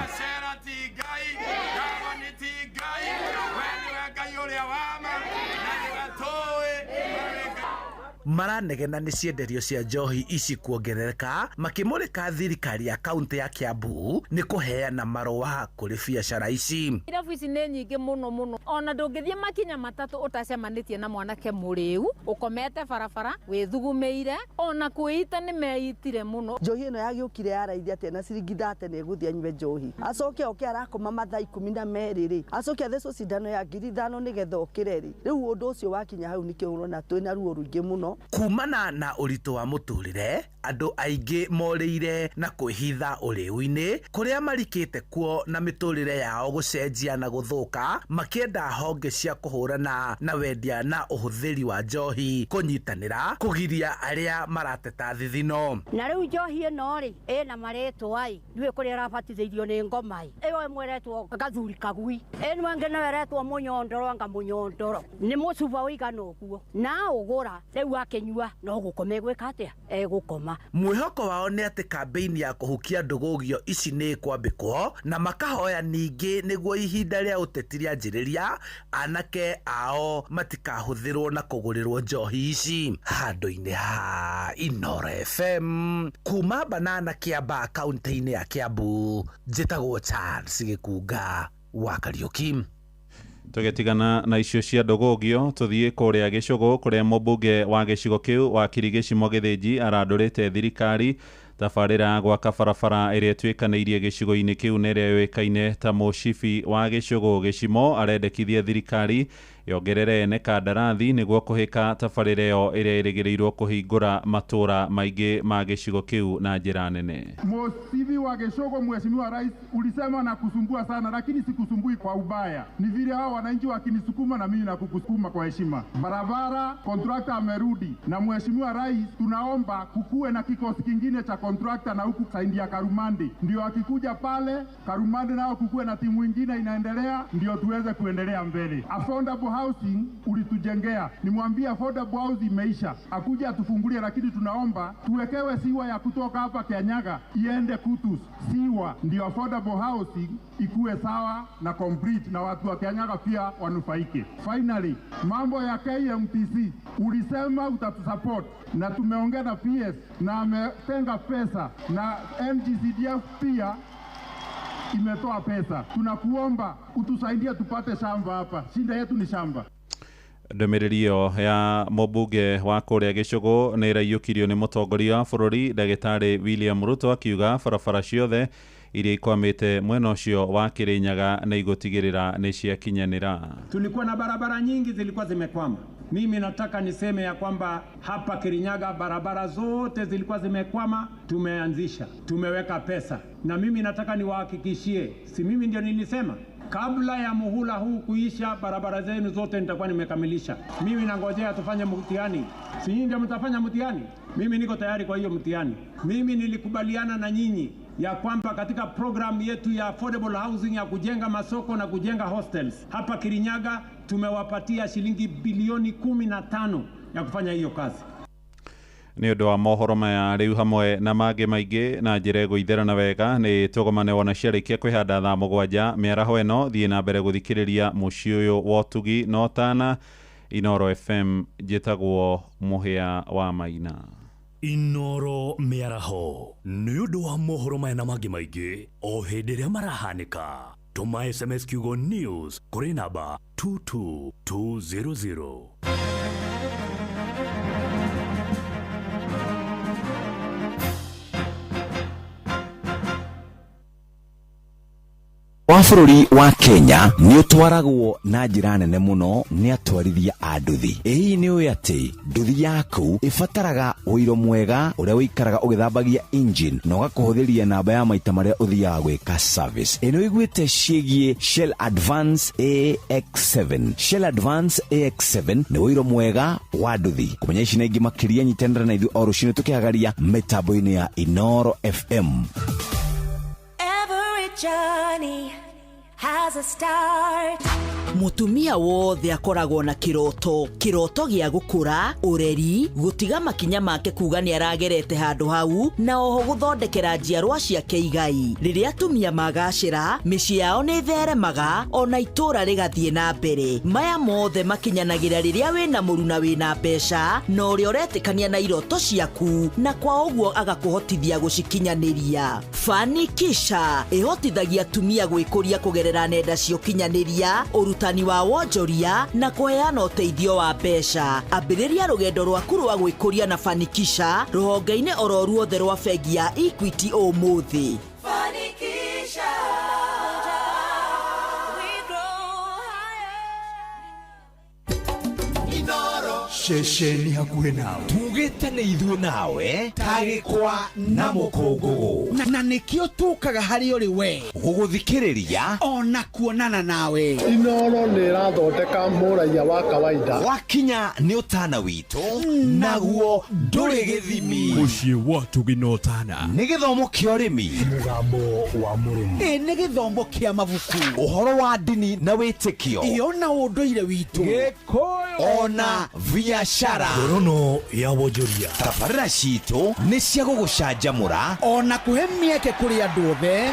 N: Maranegena nĩ cienderio cia njohi ici kuongerereka, makĩmũrĩka thirikari ya kaunti ya Kiambu nĩ kũheana marũa kũrĩ biacara ici.
O: Irabu ici nĩ nyingĩ mũno, ona ndũngĩthiĩ makinya matatũ ũtacemanĩtie na mwanake mũrĩu ũkomete barabara wĩthugumeire, ona kwĩita nĩ meitire mũno.
P: Njohi ĩno yagĩũkire yaraithia atĩ na ciringi 30 nĩ egũthiĩ anyue njohi, acoke oke arakoma mathaa 12 acoke athecwo cindano ya 5,000 nĩgetha okĩre rĩ. Rĩu ũndũ ũcio wakinya hau nĩkĩo ũrona twĩna ruo rũingĩ mũno.
N: Kumana na ũritũ wa mũtũrĩre, andũ aingĩ morĩire na kwĩhitha ũrĩu-inĩ kũrĩa marikĩte kuo na mĩtũrĩre yao gũcenjia na gũthũka, makĩenda honge cia kũhũrana na wendia na ũhũthĩri wa njohi kũnyitanĩra kũgiria arĩa marateta thithino.
Q: Na rĩu njohi ĩno rĩ ĩna marĩtwa ĩ ndũĩ kũrĩa arabatithĩirio nĩ ngoma ĩ ĩyo ĩmwe ĩretwo gathuri kagui, ĩno ĩngĩ nayo ĩretwo mũnyondoro anga mũnyondoro, nĩ mũcuba ũigana ũguo na ũgũra rĩu akĩnyua no gũkoma gwĩka atĩa egũkoma.
N: Mwĩhoko wao nĩ atĩ kambĩini ya kũhukia ndũgũgio ici nĩ kwambĩkwo, na makahoya ningĩ nĩguo ihinda rĩa ũteti rĩanjĩrĩria anake ao matikahũthĩrwo na kũgũrĩrwo njohi ici. Handũ-inĩ ha Inooro FM kuma Banana Kĩambaa kaunti-inĩ ya Kiambu, njĩtagwo Charles Gĩkunga wa Kariuki.
K: Tũgetigana na icio cia ndũgũgio, tũthiĩ kũrĩa Gĩcũgũ kũrĩa mũmbunge wa gĩcigo kĩu Wakiri Gĩcimo Gĩthĩnji arandũrĩte thirikari tabarĩra gwaka barabara ĩrĩa ĩtuĩkanĩirie gĩcigo-inĩ kĩu na ĩrĩa yũĩkaine ta mũcibi wa Gĩcũgũ. Gĩcimo arendekithia thirikari yongerere ene kandarathi nĩguo kũhĩka tabarĩra ĩyo ĩrĩa ĩrĩgĩrĩirwo kũhingũra matũra maingĩ ma gĩcigo kĩu na njĩra nene.
R: Msibi wa Gĩcũgũ, Mheshimiwa Rais, ulisema na kusumbua sana, lakini sikusumbui kwa ubaya. Ni vile hao wananchi wakinisukuma na mimi nakukusukuma kwa heshima. Barabara kontrakta amerudi, na Mheshimiwa Rais, tunaomba kukuwe na kikosi kingine cha kontrakta na huku saidia Karumandi, ndio akikuja pale Karumandi nao kukuwe na timu ingine inaendelea, ndio tuweze kuendelea mbele. Affordable housing ulitujengea, nimwambia affordable housing imeisha, akuja atufungulie, lakini tunaomba tuwekewe siwa ya kutoka hapa Kianyaga iende Kutus. Siwa ndio affordable housing ikuwe sawa na complete, na watu wa Kianyaga pia wanufaike. Finally, mambo ya KMTC ulisema utatusupport, na tumeongea na PS na ametenga pesa, na NGCDF pia imetoa pesa. Tunakuomba utusaidie tupate shamba hapa, shinda yetu ni shamba.
K: Ndũmĩrĩri ĩyo ya mũmbunge wa kũrĩa Gĩcũgũ nĩ ĩraiyũkirio nĩ mũtongoria wa bũrũri Ndagĩtarĩ William Ruto, akiuga barabara ciothe iria ikwamĩte mwena ũcio wa Kĩrĩnyaga na igũtigĩrĩra nĩ ciakinyanĩra.
S: Tulikuwa na barabara nyingi zilikuwa zimekwama. Mimi nataka niseme ya kwamba hapa Kirinyaga barabara zote zilikuwa zimekwama, tumeanzisha, tumeweka pesa, na mimi nataka niwahakikishie, si mimi ndio nilisema kabla ya muhula huu kuisha barabara zenu zote nitakuwa nimekamilisha. Mimi nangojea tufanye mtihani, si nyinyi ndio mtafanya mtihani? Mimi niko tayari kwa hiyo mtihani. Mimi nilikubaliana na nyinyi ya kwamba katika program yetu ya affordable housing ya kujenga masoko na kujenga hostels hapa Kirinyaga tumewapatia shilingi bilioni 15 ya kufanya hiyo kazi.
K: Nĩ ũndũ wa mohoro maya rĩu hamwe na mangĩ maingĩ na njĩra ĩgũitherana wega nĩ tũgomane wona ciarĩkia kwĩhanda thaa 7 mĩaraho ĩno, thiĩ na mbere gũthikĩrĩria mũciĩ ũyũ wa ũtugi na ũtana. Inooro FM, njĩtagwo Mũhĩa wa Maina.
F: Inooro mĩaraho nĩ ũndũ wa mohoro maya na mangĩ maingĩ o hĩndĩ ĩrĩa marahanĩka. Tũma SMS kiugo news kũrĩ namba 22200.
T: bũrũri wa Kenya nĩ ũtwaragwo na njĩra nene mũno nĩ atwarithia a nduthi. Ĩĩ nĩ ũĩ atĩ nduthi yaku ĩbataraga ũiro mwega ũrĩa wĩikaraga ũgĩthambagia engine na ũgakũhũthĩria namba ya maita marĩa ũthiaga gwĩka service. Ĩno ĩgwĩte ciĩgiĩ Shell Advance AX7. Shell Advance AX7 nĩ ũiro mwega wa nduthi. Kũmenya ici na ingĩ makĩria nyitanĩra na ithuĩ o rũciinĩ tũkĩhagaria mĩtambo-inĩ ya Inoro FM.
U: Every journey has a start.
V: Mutumia wothe akoragwo na kiroto gĩa gũkũra, ũreri, gũtiga makinya make kuga nĩ aragerete handũ hau na oho gũthondekera njiarwa ciake igai. Rĩrĩa atumia magacĩra, mĩciĩ yao nĩ theremaga ona itũra rĩgathiĩ na mbere. Maya mothe makinyanagĩra rĩrĩa wĩna mũru na wĩna mbeca na ũrĩa ũretĩkania na iroto ciaku na kwa ũguo agakũhotithia gũcikinyanĩria. Fanikisha ĩhotithagia atumia gwĩkũria kũgerera nenda cia ũkinyanĩria, ũrutani wa wonjoria na kũheana ũteithio wa mbeca. Ambĩrĩria rũgendo rwaku rwa gwĩkũria na Fanikisha rũhonge-inĩ oro ruothe rwa bengi ya Equity ũmũthĩ.
U: Fanikisha.
T: Shesheni hakuhe nawe tugĩte nĩ ithuĩ nawe tagĩkwa na mũkũngũgũ
G: na nĩkĩo tũkaga harĩ ũrĩ we
T: gũgũthikĩrĩria
G: ona kuonana nawe.
W: Inoro nĩ ĩrathondeka mũraia wa kawaida.
T: Wakinya nĩ ũtana witũ naguo ndũrĩ gĩthimi.
F: Mũciĩ wa Tũginotana
T: nĩ gĩthomo kĩa ũrĩmi,
F: mũgambo wa mũrĩmi,
G: nĩ gĩthomo kĩa mabuku,
T: ũhoro wa ndini na wĩtĩkio,
G: ona ũndũire witũ,
T: Gĩkũyũ ona biashara,
F: ngorono ya wonjoria.
T: Tabarĩra citũ nĩ cia gũgũcanjamũra
G: ona kũhe mĩeke kũrĩ andũ othe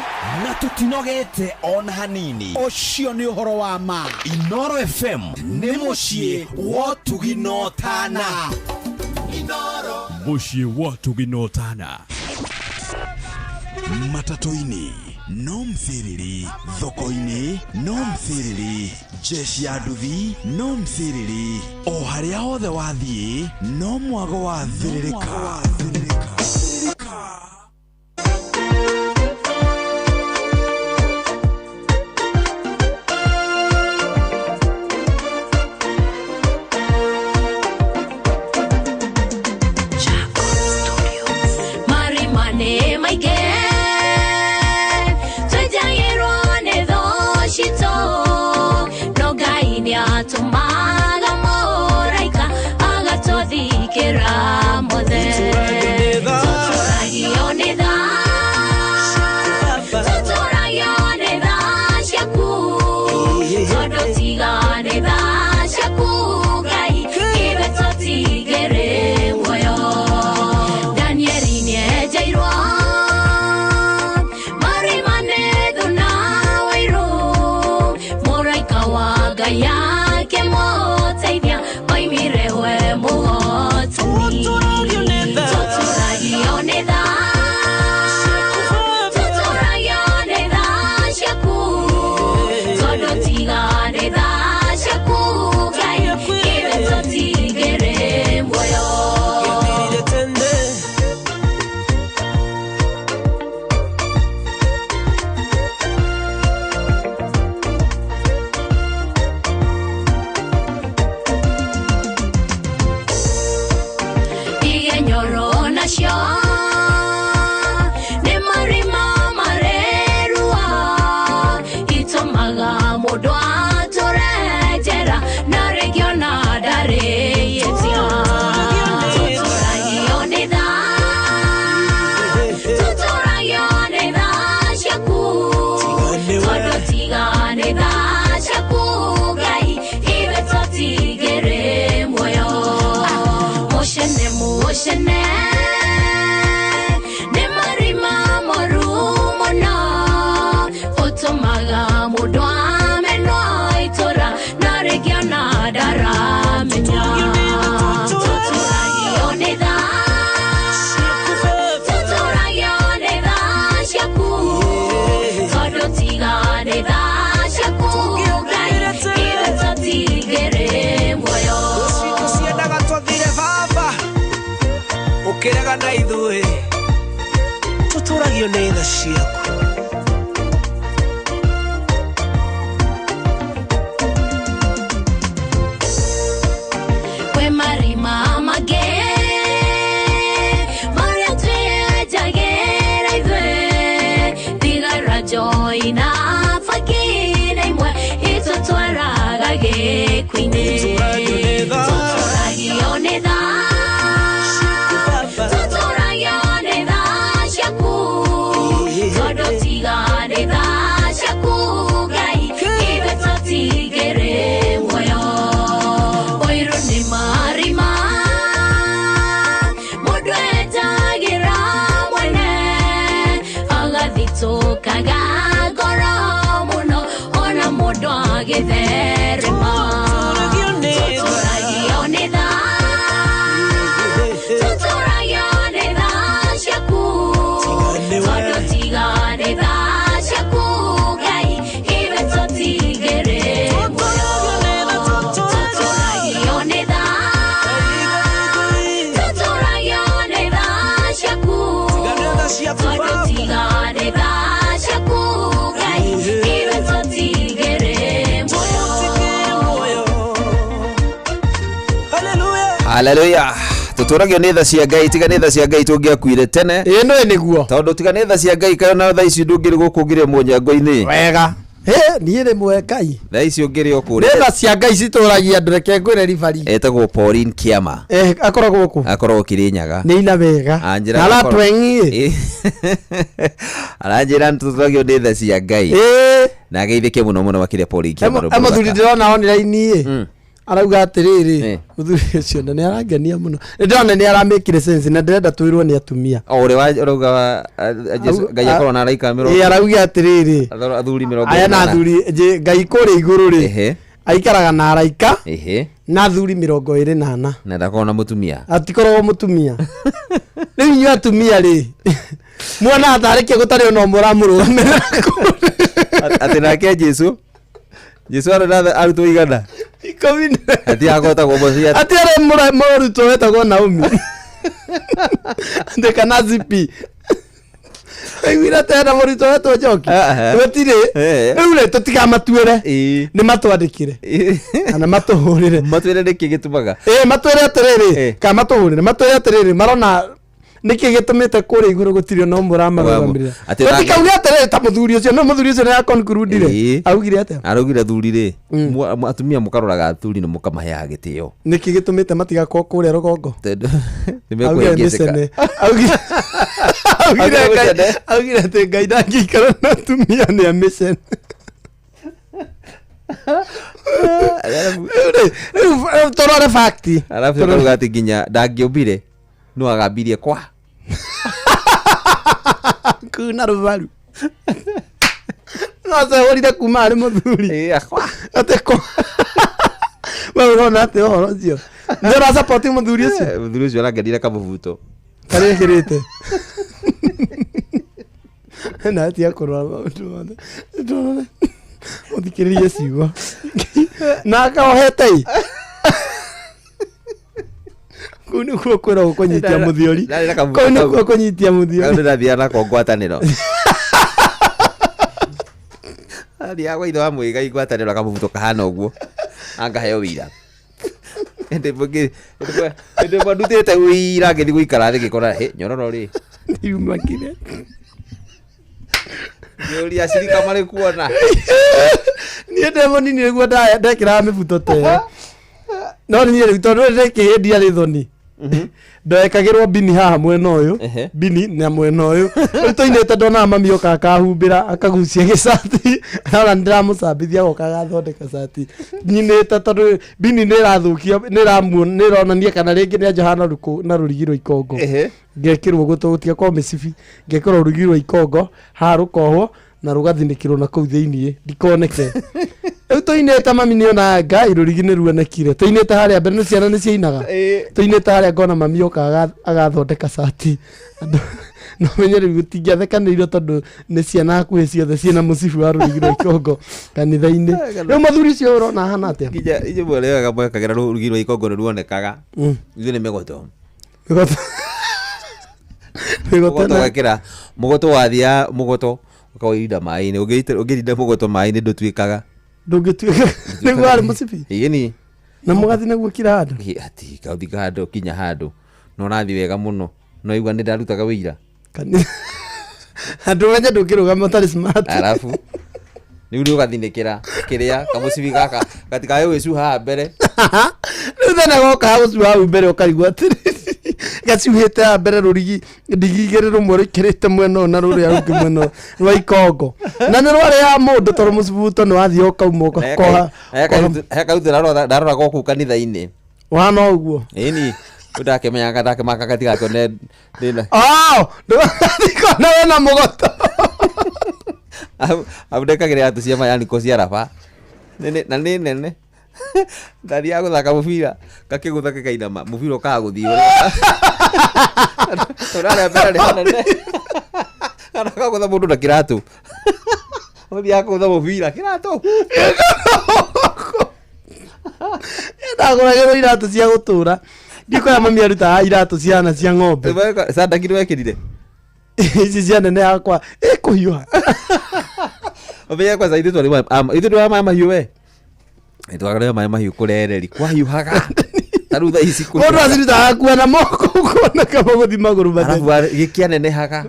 T: na tũtinogete ona hanini.
G: Ũcio nĩ ũhoro wa ma.
T: Inoro FM nĩ mũciĩ wa Tũginotana.
F: Mũciĩ wa Tũginotana.
T: Matatu-inĩ no mthiriri, thoko-inĩ no mthiriri, jeshi ya nduthi no mthiriri, o harĩa hothe wathiĩ no mwago wa thiririka.
U: Tumaga moraika agatodhikira mothe tutoragionedha shaku todotiganedha shaku gai ibetotigere moyo Danieli niejairwa marimanedo na wairu moraika wagaya
J: Ukiraga na ithuĩ tũtũragio nĩ tha ciaku
U: gĩkuũ-inĩ tũtũragio nĩ tha ciaku tondũ tiga nĩ tha ciaku Ngai ithuĩ tũtigĩrĩ muoyo ũiru nĩ marima mũndũ etagĩra mwene agathitũkaga ngoro mũno ona mũndũ agĩtherema tũtũragio nĩ tha ciaku tondũ tiga nĩ tha ciaku Ngai ithuĩ tũtigĩrĩ muoyo tũtũragio nĩ tha ciaku tondũ tiga nĩ tha ciaku Ngai ithuĩ tũtigĩrĩ muoyo.
B: Hallelujah. Tuturagio nĩ tha cia Ngai, tiga nĩ tha cia Ngai tũngĩakuire tene.
C: No nĩguo.
B: Tondũ tiga nĩ tha cia Ngai kana tha ici ndũngĩrĩ gũkũngire mũnyango-inĩ.
C: Wega. Niĩ nĩ mwe Ngai.
B: Tha ici ũngĩrĩ okũrĩ.
C: Nĩ tha cia Ngai citũragia andũ reke ngwĩre ribari.
B: Etagwo Pauline Kiama.
C: Akoragwo kũ?
B: Akoragwo Kĩrĩnyaga.
C: Nĩ ina wega. Na aratwengi. Aranjĩra
B: tuturagio nĩ tha cia Ngai. Na geithĩke mũno mũno makĩria Pauline Kiama.
C: Mũthuri ndĩrona online-inĩ. Arauga atiriri muthuri ucio nĩ arangenia muno ndĩrona nĩ aramekire sense na ndĩrenda twĩrwo nĩ atumia
B: ore arauga Ngai akorwo na araika mĩrongo
C: arauga atiriri
B: athuri 40
C: aya na athuri Ngai kũrĩ igũrũ rĩ aikaraga na araika na athuri 28
B: na ndakorwo na mutumia
C: atikorwo mutumia rĩu inyuĩ atumia rĩ muona atharĩkia gũtarĩ ona mũramũrũgamĩrĩra
B: atĩ nake Jesu arutwo igana ati agota gũbũcia
C: ati arĩ mũrutwo wetagwo Naomi ande kana zipi aiguire tena mũrutwo wetwo Njoki gũtirĩ rĩu rĩ tũtikamatuĩre nĩ matwandĩkire kana matũhũrĩre
B: matwĩre nĩkĩ gĩtumaga
C: matwĩre atĩrĩrĩ kana matũhũrĩre matwĩre atĩrĩrĩ marona niki gĩtũmĩte kũrĩ igũrũ gũtirĩ no mũramagamĩrĩra tũtikauge atĩrĩrĩ ta mũthuri ũcio no mũthuri ũcio nĩ akonkurudire augire atĩa
B: araugire thuri rĩ atumia mũkaroraga athuri nĩ mũkamaheaga gĩtĩo
C: niki gĩtũmĩte matigakorwo kũrĩa rũgongo
B: nĩmekũingĩceka
C: augire atĩ Ngai ndangĩikara na atumia nĩ amĩcene rĩu tũrore fakti
B: arabu tũrauga atĩ nginya ndangĩũmbire no agambirie kwa
C: kuna ruvaru no se kuma arĩ mũthuri ateko wewe unaona atĩ ũhoro ũcio nĩ ra support mũthuri ũcio
B: arangedire kamũbuto
C: karĩa kĩrĩte na atia kũrora maũndũ mothe ndona ũthikĩrĩrie ciugo na akaohete kuni kwa kwera ukonyitia muthiori kuni kwa kunyitia muthiori
B: ndio ndathia na kongwataniro ali agwa itho wa mwiga igwataniro akamubuto kahana uguo angaheo wira ende badutete wira ngethi guikara thi gikora nyororo ri
C: yumakire
B: Yoli ashirika mari kuona
C: ni demoni ni guo ndekira mibuto te no ni ri tondu ndeke ndia ri thoni ndekagirwo bini haha mwena uyu bini na mwena uyu toinete ndona mami oka akahumbira akagucia gicati ara ndiramucambithia goka gathondeka cati nyinete tondu bini ni rathukia ni ronania kana ringi ni Johana ruku na rurigiro ikongo ngekirwo gututia kwa micibi ngekirwo rurigiro ikongo ha rukohwo na rugathinikirwo na kuu thiini ndikoneke toinete mami ni ona Ngai rurigine ruonekire toinete haria mbere no ciana ni ciinaga toinete haria ngona mami oka agathondeka cati no menyere gutingiathekanĩirio tondu ni ciana hakuhĩ ciothe ciena mucibu wa rurigiro ikongo kanitha-inĩ rĩu mũthuri ũcio ũrona hana atĩa
B: kija ije mwega mwekagĩra rurigiro ikongo ruonekaga ithuĩ nĩ mĩgoto wekĩra mũgoto wathia mũgoto ukawaida maĩ-inĩ ũngĩrinda mũgoto maĩ-inĩ ndũtuĩkaga
C: ndũngĩtuĩka nĩguo arĩ mũcibi
B: ĩni
C: na mũgathi naguo kira handũ
B: ati kauthika handũ kinya handũ no nathi wega mũno no igua nĩ ndarutaga wĩira
C: andũ wenye ndũkĩrũgama ũtarĩ smart
B: arabu Ni uri ugathinikira kiria kamucibi gaka gatika wewe wicu ha mbere.
C: Riu thana goka gucu ha mbere ukarigwa atiri. Gaciuhite ha mbere rurigi ndigigire rumwe rikirite mweno na ruri aruki mweno rwa ikongo. Na ni rwari ya mundu toru mucibuto ni wathio ukauma koha.
B: Heka uthira ndarora goku kanitha-ini.
C: Wana uguo.
B: Ini udakemenya kadake makakatika kone ndina.
C: Ndikona wena mugoto.
B: Abudekagire atu cia mayani ko cia raba. Nene. Ndari ya guthaka mubira gakiguthaka kainama mubira ukaguthii. Urare mbere hanene. Kana kagutha mundu na kiratu. Uthi akutha mubira kiratu.
C: Ndaguragirwo iratu cia gutura. Ndikoya mami aruta iratu ciana cia ng'ombe.
B: Sada kiru ekirire.
C: Ici ciana ne yakwa ikuhiuha.
B: Obeya kwa zaidi twali ithu ma mahiu we. Itwagare ma mahiu kurereri kwa hiuhaga. Tarutha ici ku.
C: Mundu aciruta kuwa na moko ukona kama guthi maguru mathe.
B: Arabu gikiane ne haga.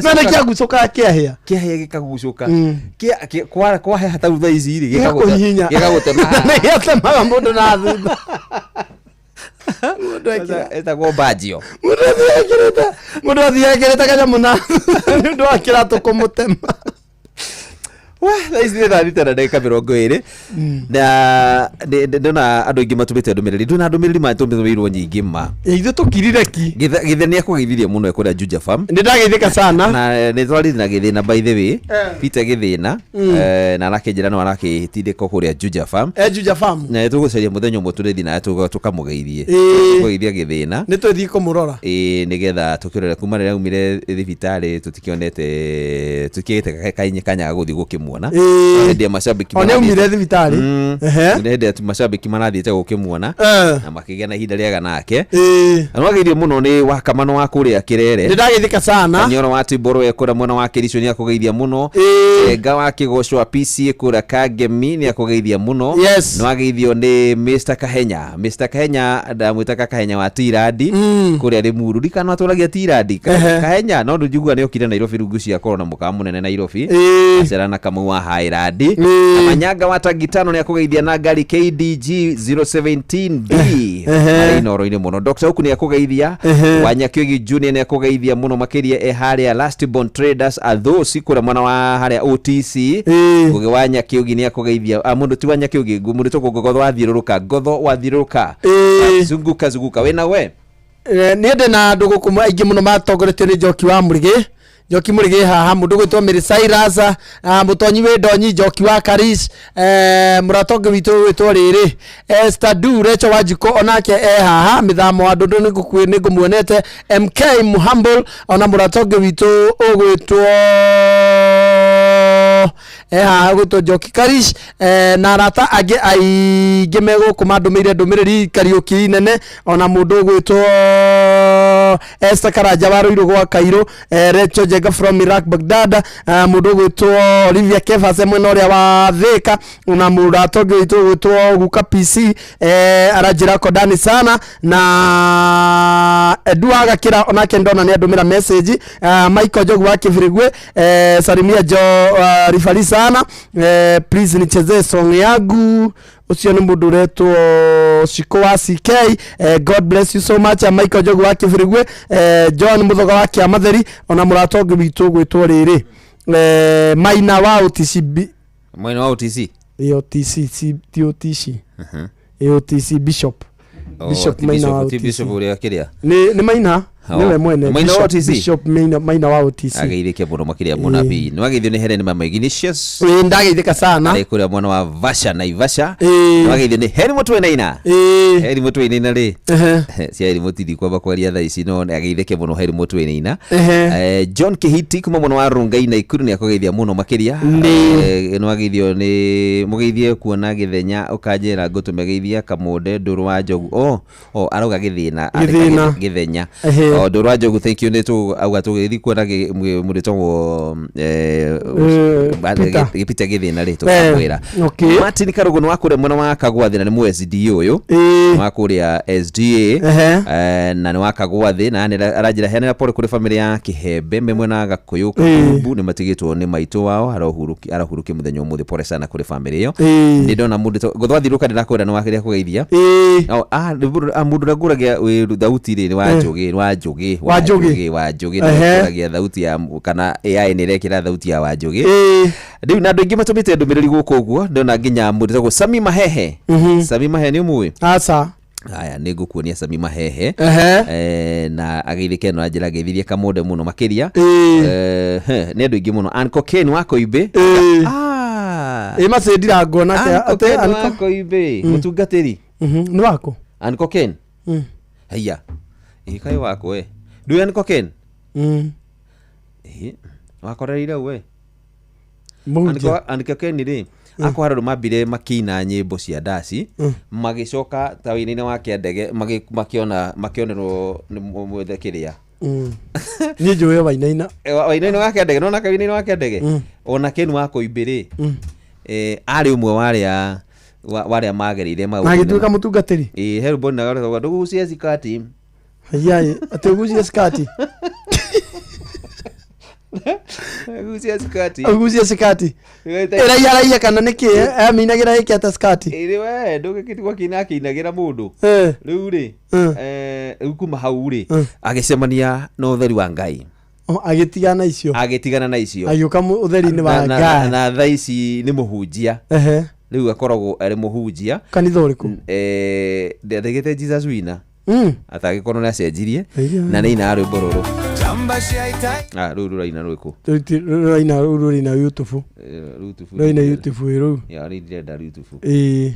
C: Nana kia gucoka kiahia.
B: Kiahia gikagucoka. Kia kwa he hatarutha ici iri
C: gikagutema. Na gitemaga mundu na thutha.
B: Eta go bajio.
C: Mundu athiagereta kanyamu na ndu akira tukumutema.
B: Thaa ici nĩ thaa thita na ndagĩka 20 na ndona andũ aingĩ matũmĩte ndũmĩrĩri ndona ndũmĩrĩri matũmĩirwo nyingĩ ma
C: ithuĩ tũkirire ki
B: Githe nĩ akũgeithirie mũno ekũrĩa Juja Farm
C: nĩ ndageithĩka sana
B: na nĩ twarĩ na Githĩna by the way Peter Githĩna na anakĩnjĩra no anakĩtindĩka kũrĩa Juja Farm
C: Juja Farm
B: na tũgũcaria mũthenya ũmwe tũrĩthi na tũkamũgeithie tũgeithia Githĩna
C: nĩ twĩthiĩ kũmũrora
B: nĩgetha tũkĩrora kuma rĩrĩa aumire thibitarĩ tũtikĩonete tũkĩgĩte kanyaga gũthiĩ gũkĩmuona ndio mashabiki
C: umire thibitari
B: ndio mashabiki marathiĩte gũkĩmuona na makĩgĩa na ihinda rĩega nake na wageithio mũno nĩ wakamano wa kũrĩa Kĩrere
C: nĩ ndageithĩka sana
B: Kanyoro wa Tiboro ekũra mwena wa Kericho nĩ akũgeithia mũno Nga wa Kĩgoco wa PC ekũra Kangemi nĩ akũgeithia mũno nĩ wageithio nĩ Mr Kahenya ndamwĩta Kahenya wa Tirandi kũrĩa Limuru ndikana atũragia Tirandi Kahenya no ndũjigua nĩ okire Nairobi rungu cia korona mũkawa mũnene Nairobi acera na Kamau wa Hairandi Manyanga wa Tagitano nĩ akũgeithia na ngari KDG 017B arĩ Inoro-inĩ mũno Dr. Huku nĩ akũgeithia Wanyakĩogi Junior nĩ akũgeithia mũno makĩria harĩa Last Born Traders athoci kũrĩa mwana wa harĩa OTC Ngugi wa Nyakĩogi nĩ akũgeithia mũndũ ti wa Nyakĩogi mũndũ tũkũ wathiũrũrũka zunguka wĩna we
C: nĩ ndĩ na andũ gũkũ aingĩ mũno matongoretio nĩ Njoki wa Mũrĩgĩ Njoki Mũrĩgĩ haha mũndũ gwĩtwo Mary Cyrus mũtonyi wĩ Ndonyi Njoki wa Karis mũratongi witũ wĩtwo rĩrĩ Stadu Recho wa Jiko onake haha mĩthamo wa ndũndũ nĩ ngũmuonete MK Muhumble ona mũratongi witũ ũgwĩtwo gwĩtwo Njoki Karis na arata angĩ aingĩ megũkũ mandũmĩire ndũmĩrĩri Kariũki nene ona mũndũ gwĩtwo Esther Karanja wa Rũirũ gwa Kairũ Recho Jega from Iraq Baghdad mũndũ gwĩtwo Olivia Kevas mwena ũrĩa wa Thika na mũratongi witũ gwĩtwo Guka PC aranjĩra kodani sana na Edua Gakĩra onake ndona nĩ andũmĩra message Michael Jogu wa Kĩbirigwe Salimia Jo rifari sana please nichezee song yangu ucio nĩ mũndũ ũretwo Shiko wa CK God bless you so much Michael Jogu wa Kĩbirigwe John Mũthoga wa Kĩamatheri ona mũratongi witũ gwĩtwo rĩrĩ Maina wa OTC OTC Bishop Maina wa OTC
B: Bishop ũrĩa kĩrĩa
C: nĩ Maina niwe mwene
B: Bishop
C: Maina wa OTC
B: ageithĩke mũno makĩria mũnabii nĩ wageithio nĩ Helen Mama Ignatius
C: ndageithĩka sana
B: kũrĩa mwana wa Vasha Naivasha wageithio nĩ Heri Mũtwenaina Heri Mũtwenaina rĩ cia Heri Mũtindi kwamba kwaria thaa ici no ageithĩke mũno Heri Mũtwenaina John Kihiti kuma mwana wa Rungai na Ikuru nĩ akũgeithia mũno makĩria nĩ wageithio nĩ mũgeithie kuona Gĩthenya ũkanjĩra ngũtũmegeithia Kamonde Ndũrũ wa Njogu arauga Gĩthĩna Gĩthenya Ndoro Njogu, thank you netu auga tugithi kuona muritongwo gipita githina ritu kwira Martin Karugo no akure mwana wa Kagwathi na ni mu SD uyu wa kuria SDA na ni wa Kagwathi na arajira hena pole kuri family ya Kihembe memwe na Gakuyu Kubu ni matigitwo ni maitu wao arahuruki muthenya umuthi pole sana kuri family yo ni ndona mundu guthwathi ruka ndirakwira ni wakiria kugeithia mundu ndaguragia thauti ri ni wa Njogi ndaguragia thauti ya kana AI ni rekira thauti ya wa Njogi riu na andu ingi matumite ndumiriri guku uguo ndona nginya mundu tagwo Sami Mahehe Sami Mahehe ni umuwi
C: aca
B: aya ni ngukuonia Sami Mahehe na ageithike no anjira geithirie kamunde muno makiria ni andu ingi muno Uncle Ken wa Koimbe
C: macindira ngona
B: ate wa Koimbe mutungatiri
C: ni wako
B: Uncle Ken haya kai wako ndu Uncle Ken wakoreire we Uncle Ken ri akwara mambire makina nyimbo cia ndaci magicoka tawini-ini wake ndege makionerwo ni mwethekiria
C: ni njuwe Wainaina
B: wake ndege no na kawini-ini wake ndege ona Ken wa Koimbiri ari umwe waria magereire mau
C: magituika mutungatiri
B: Herbo na garo ndugucia skati
C: ayai atugucia skati Agucia skati Ira kana niki aminagira iki ata skati
B: we ndugikitwa kinagira mundu riu ri kuma hau ri agicemania no utheri wa Ngai agitigana na icio
C: agiuka utheri-ini wa Ngai
B: na thaa ici ni muhunjia riu akoragwo ari muhunjia
C: kanitha uriku
B: ndathigite Jesus wina atagikorwo na cenjirie na ni ina rwimbo ruru ruru raina rwiku
C: raina YouTube raina YouTube ru
B: ya ni ndenda YouTube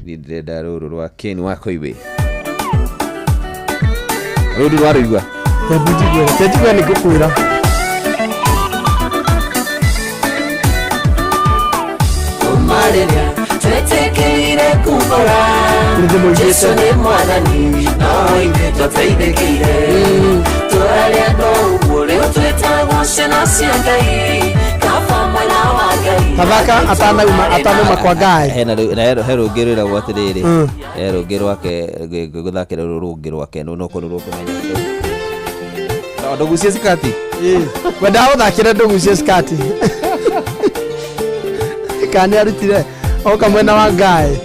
B: ni ndenda ruru rwa Ken wa Koibe ruru rwa rugwa
C: tetigwe ni kukwira
U: umareria twetekeire kukora Jesu ni mwathani no ithuĩ tũteithĩkĩire tũraria ndoguo rĩu twĩtagwo ciana cia Ngai kaba mwena wa Ngai
C: kathaka atanauma kwa Ngai
B: he rũngĩ rwĩragwo atĩrĩrĩ he rũngĩ rwake gũthakĩra rũngĩ rwake no kũrwo kũmenya ndugucia skati
C: wenda ũthakĩre ndugucia skati kana arutire oka mwena wa Ngai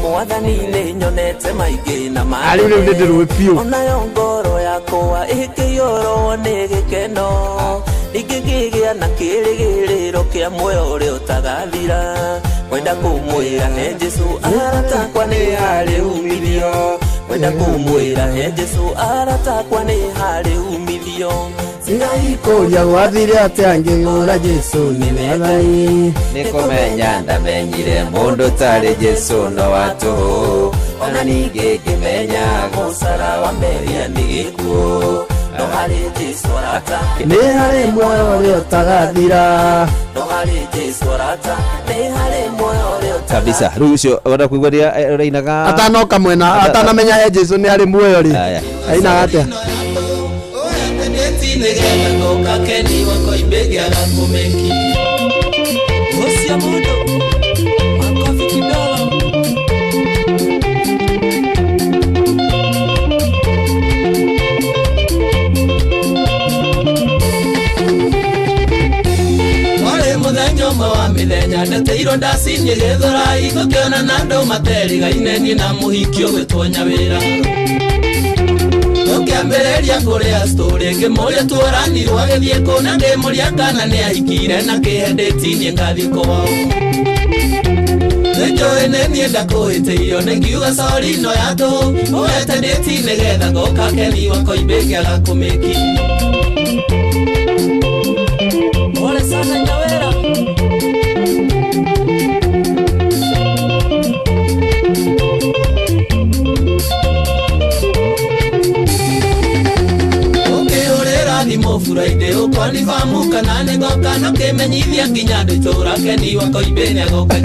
J: mwathani-inĩ nyonete maingĩ na
C: maingĩ
J: onayo ngoro yakwa ĩkĩiyũrwo nĩ gĩkeno ningĩ ngĩgĩa na kĩrĩgĩrĩro kĩa muoyo ũrĩa ũtagathira kwenda kũmwĩra he Jesu aratakwa nĩ harĩ umithio kwenda kũmwĩra he Jesu aratakwa nĩ harĩ umithio
C: Singaikũria gwathire atĩa ngĩgũra Jesu nĩ Ngai
B: nĩ kũmenya ndamenyire mũndũ tarĩ Jesu no wa tũhũ ona ningĩ ngĩmenya gũcara wa meria nĩ gĩkuũ no harĩ Jesu arata
C: nĩ harĩ muoyo ũrĩa ũtagathira
J: no harĩ Jesu arata nĩ harĩ muoyo ũrĩa ũtagathira
B: kabisa rĩu ũcio wenda kũigua rĩrĩa rainaga
C: atanoka mwena atanamenya he Jesu nĩ harĩ muoyo rĩ ainaga atĩa
J: nĩgetha ngoka Keni wa Koimbe gĩaga kũmeki ũcio mũndũ makofi kidogo warĩ mũthenya ũmwe wa mĩthenya ndeteirwo ndacinie gĩthũrai ngũkĩona na andũ materigaine niĩ na mũhiki ũgwĩtwo Nyawĩra Ukiambĩrĩria kũrĩa story ngĩmũria tũranirwo agĩthiĩ kũ na ngĩmũria kana nĩ ahikire na kĩhendĩtinie ngathiĩ kwao nĩnjũĩ nĩ niĩ ndakũhĩtĩirio nĩngiuga sorry no ya tũhũ ũhete ndĩti nĩgetha ngoka Keni wa Koimbe ngĩaga kũmĩki pole sana Nyawĩra thimo Friday uko
U: Kwanifamu kana ningoka no kimenyithia nginya nditura keni wako ibene goka.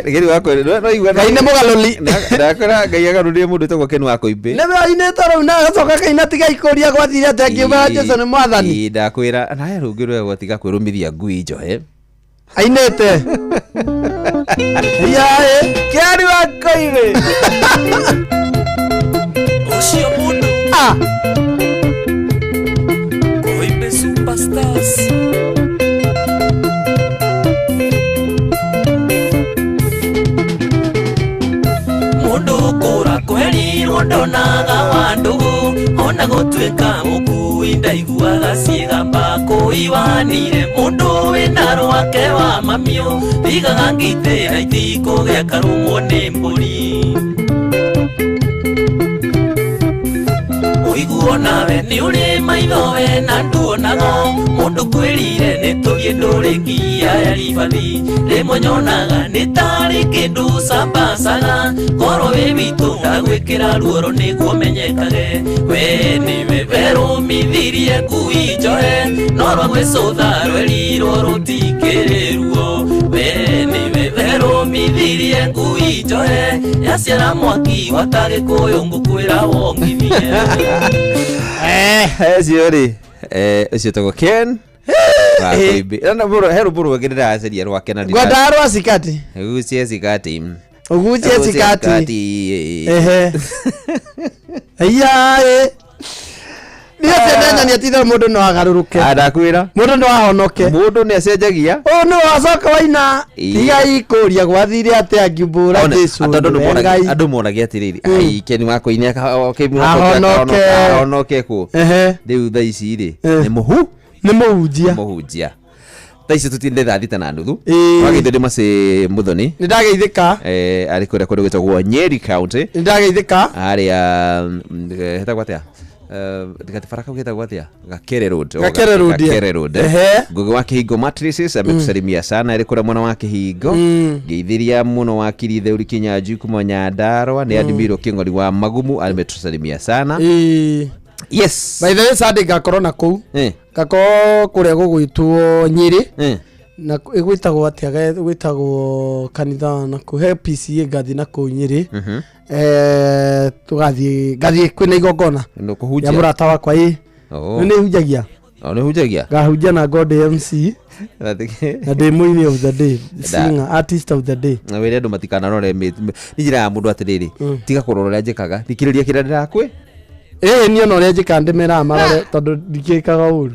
B: Geri wako no igwa
C: kaine mugaloli
B: ndakora ngaiga rudie mundu togwa kenu wako ibe
C: nebe ainete ro na gacoka kaina tiga ikoria gwathire atekiuga Jesu ni mwathani
B: ndakwira naye rungirwe gwatiga kwirumithia ngui njohe
C: ainete yae kiari wako ibe
U: Oshio mundu Koibe superstars Ndonaga wandugu ona gutweka mukui ndaiguaga ciĩgamba kũiwanire mũndũ wĩna rwake wa mamio thigaga ngitĩra itikũgĩa karũmwo nĩ mbũri ũiguo nawe nĩ ũrĩ maitho we na nduonago mũndũ kwĩrire nĩ tũthiĩ ndũrĩkia ya ribathi rĩmwe nyonaga nĩ tarĩ kĩndũ cambacaga korwo wĩ witũ ndagwĩkĩra ruoro nĩguo menyekage we nĩwe werũmithirie ngui njohe no rwa gwĩcũtha rwerirwo rũtikĩrĩruo we nĩwe werũmithirie ngui njohe yaciara mwaki wa Tagĩkũyũ ngũkwĩra wongithie
B: Siori ucio togo Ken Baby na buru heru buru ngirira aceria rwake na
C: Gwadarwa sikati
B: Ugucie sikati
C: Ugucie sikati ehe Ayae Niese nenya ni atithira mundu no agaruruke
B: Adakwira
C: mundu no ahonoke
B: mundu ni acenjagia
C: no acoka waina tiga ikuria gwathire ate angibura Jesu
B: andu monagia atiriri ai Ken wako ini ahonoke ku riu tha ici ri ni muhunjia taisi tutinde thita na nuthu wagithe ndi mace muthoni
C: ni ndageithika
B: ari kuria kundu gwitagwo Nyeri County
C: ni ndageithika
B: ari hetagwo atia digati faraka gwitagwo atia Gakere Road ngugi wa Kihingo Mattresses amekusalimia sana ari kuria mwana wa Kihingo ngeithiria muno wa Kirithe uri Kinyanju kuma Nyandarua ni Admiro King'ori wa Magumu ametusalimia sana Yes.
C: By the way, Sunday gakorwo na kuu. Gakorwo kuria gugwitwo Nyeri. Na igwitagwo atia gwitagwo kanitha na ku he PCA gathi na ku Nyeri. Tugathi kwina igongona.
B: No kuhunjia.
C: Ya murata wakwa ni hunjagia.
B: Ni hunjagia.
C: Gahunjia na God MC. Na the movie of the day, singer artist of the day.
B: Na wele andu matikana rore ni njira ya mundu atiriri. Tiga kurorora njikaga. Thikiriria kira ndirakwe.
C: Niyo no ria njika ndimera marore tondu ndikikaga uru.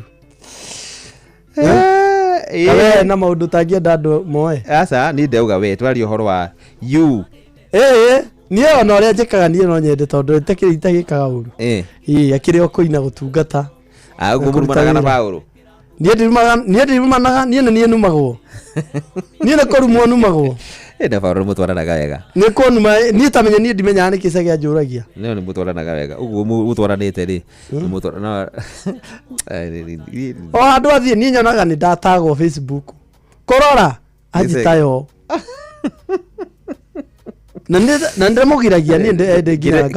C: Kawe na maundu tangienda andu moe.
B: Asa ni ndeuga we twari uhoro wa you.
C: Niyo no ria njikaga niyo no nyende tondu itekiri itagikaga uru. Akiri okuina gutungata.
B: Uguo murumanaga na Paulo.
C: Niye ndirumanaga niye numagwo. Niye na korumwo numagwo.
B: Na Paulo mutwaranaga wega.
C: Ni konuma niye tamenya niye ndimenya ni kisa gia njuragia.
B: Ni mutwaranaga wega. Uguo mutwaranite ri. Mutwarana.
C: Andu athie niye nyonaga ni ndatagwo Facebook. Korora ajitayo. Na ndemugiragia ni ndengira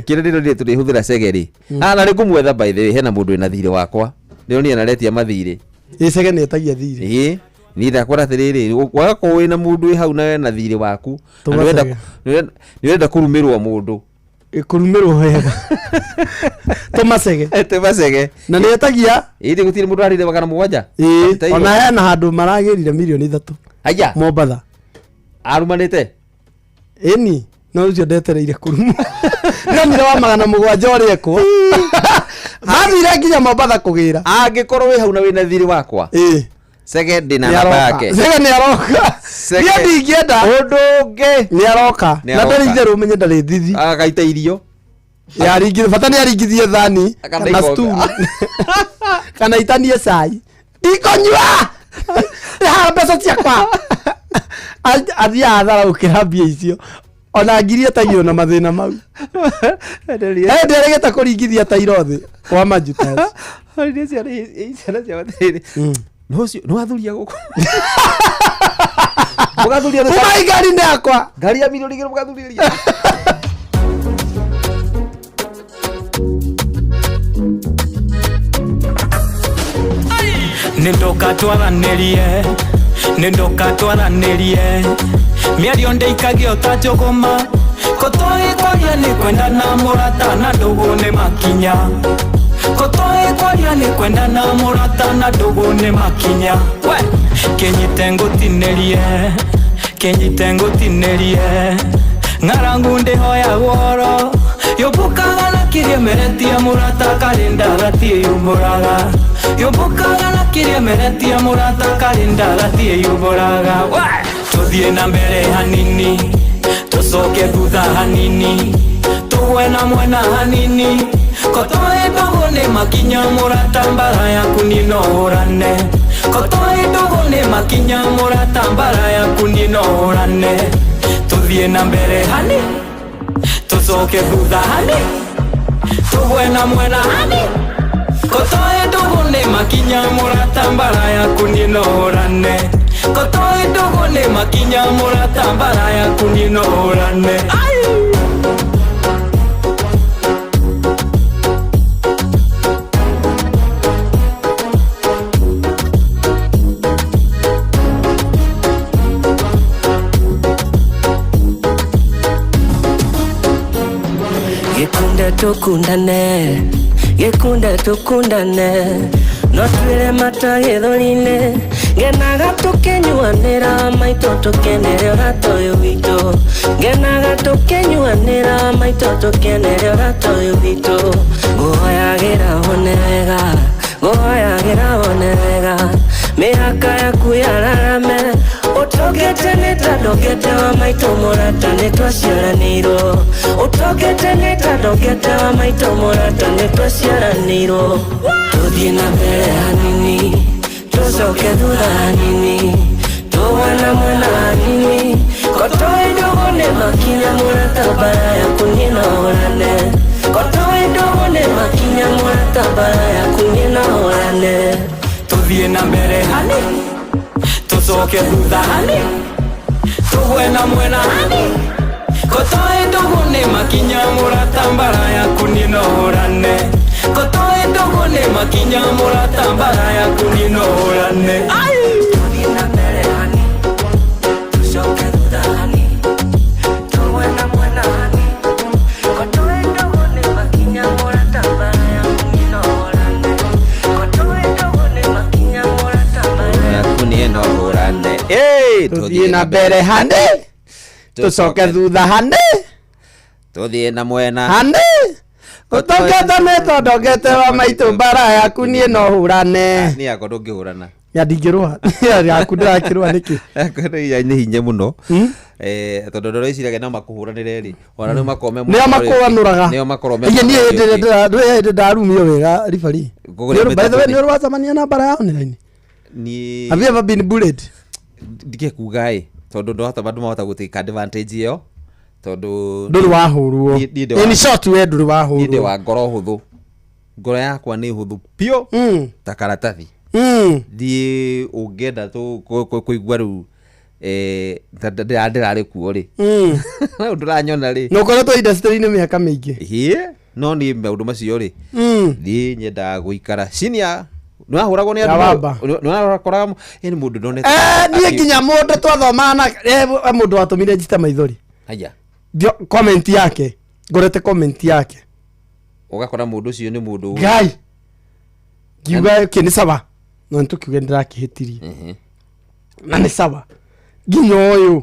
B: kirendiro ndi turihũthĩra segeri na rĩ ngũmwetha by the way hena mũndũ ena thirĩ wakwa ndio ni anaretia mathirĩ
C: sege nĩ etagia thirĩ
B: ni ndakora atirĩrĩ wako wĩna mũndũ wĩ hau na thirĩ waku nĩwenda kũrumĩrwo mũndũ
C: kũrumĩrwo wega tumasege na nĩ etagia
B: ĩndĩ gũtirĩ mũndũ arĩire magana mũgwanja
C: ona hena handũ maragĩrire milioni 3
B: aya
C: Mombatha
B: arumanĩte
C: Eni no ucio ndetereire kurumu nĩ wa magana mũgwanja ũrĩekwo mathire nginya Mombatha kũgĩra
B: angĩkorwo wĩ hau na wĩna thirĩ wakwa sege ndina namba yake
C: sege nĩ aroka niĩ ndingĩenda
B: ũndũ ũngĩ
C: nĩ aroka na ndarĩ itherũ ũmenye ndarĩ thithi
B: agaita irio
C: yaringithie bata nĩ aringithie thani na stew kana itanie cai ikonyua ha mbeca ciakwa athia athara ukira mbia icio ona ngiri atagio na mathina mau nderegeta kuringithia ta irothi wa majutas
B: ndio cia wathiri no athuria guku mugathuria
C: kuma igari ndakwa
B: ngari ya milioni igĩrĩ mugathuria
D: nindoka twaranĩrie mĩario ndĩikagio ta njũgũma kũtũgĩkwaria nĩ kwenda na mũrata na ndũgũ nĩ makinya kũtũgĩkwaria nĩ kwenda na mũrata na ndũgũ nĩ makinya we kĩnyite ngũtinĩrie ng'arangu ndĩhoya goro yũmbũkaga na kĩrĩa meretia mũrata karinda gatirĩ yumbũraga yũmbũkaga na kĩrĩa meretia mũrata karinda gatirĩ yumbũraga tũthiĩ na mbere hanini tũcoke thutha hanini tũgwe na mwena hanini kotoe ndogo nĩ makinya mũrata mbara yaku ninohũrane kotoe ndogo nĩ makinya mũrata mbara yaku ninohũrane tũthiĩ na mbere hanini tũcoke thutha hanini tũgwe na mwena hanini kotoe ndogo nĩ makinya mũrata mbara yaku ninohũrane kotoe ndogo nĩ makinya mũrata mbara yaku ninohũrane
U: Gekunde tukundane no twire mata gĩthũri-inĩ ngenaga tũkĩnyuanĩra maitũ tũkenere ũrata ũyũ witũ ngenaga tũkĩnyuanĩra maitũ tũkenere ũrata ũyũ witũ ngũhoyagĩra wone wega mĩhaka yaku yararame ũtũgĩte nĩ ta ndũgĩte wa maitũ mũrata nĩ twaciaranĩirwo ũtũgĩte nĩ ta ndũgĩte wa maitũ mũrata nĩ twaciaranĩirwo tũthiĩ na mbere hanini tũcoke thutha hanini tũgwe na mwena hanini kotoe ndogo nĩ makinya mũrata mbara yaku ninohũrane kotoe ndogo nĩ makinya mũrata mbara yaku ninohũrane
D: tũthiĩ na mbere hanini tũcoke thutha hanini tũgwe na mwena hanini kotoe ndogo nĩ makinya mũrata mbara yaku ninohũrane kotoe ndogo nĩ makinya mũrata mbara yaku ninohũrane
U: tũthiĩ na mbere hanini tũcoke thutha hanini tũgwe na mwena hanini kotoe ndogo nĩ makinya mũrata mbara yaku ninohũrane kotoe ndogo nĩ makinya mũrata mbara yaku
B: ninohũrane
C: tũthiĩ na mbere hanini tũcoke thutha hanini
B: tũthiĩ na mwena
C: hanini ũtũngĩte nĩ tondogete wa maitũ mbara yaku niĩ no hũrane
B: nĩ yakwa ndũngĩhũrana
C: ndingĩrũa yaku ndĩrakĩrũa nĩkĩ
B: nĩ hinya mũno tondũ ndoro iciragia no makũhũranĩre rĩ ona rĩu makome
C: nĩo makũranũraga
B: nĩo makorwo
C: niĩ hĩndĩ ndarumio wega ribari by the way nĩ ũrwacamania na mbara yao nĩ raini have you ever been bullied
B: ndingĩkuga tondũ ndũhota bandũ mahota gũtĩka advantage ĩyo tondũ
C: ndũrĩ wahũrwo in short we ndũrĩ wahũrwo
B: ndĩ wa ngoro hũthũ ngoro yakwa nĩ hũthũ piũ ta karatathi thiĩ ũngĩenda kũigua rĩu ndĩrarĩ kuo rĩ ndũranyona rĩ
C: na ũkoretwo industry-inĩ mĩaka mĩingĩ
B: no niĩ maũndũ macio rĩ thiĩ nyendaga gũikara senior nĩwahũragwo nĩ andũ nĩwakoraga nĩ mũndũ ndonete
C: niĩ nginya mũndũ twathomaga mũndũ watũmire njite maithori
B: haya
C: comment yake ngorete comment yake
B: ũgakora mũndũ ũcio nĩ mũndũ
C: ngai ngiuga nĩ sawa no nĩtũkiuge ndĩrakĩhĩtirie na nĩ sawa nginya ũyũ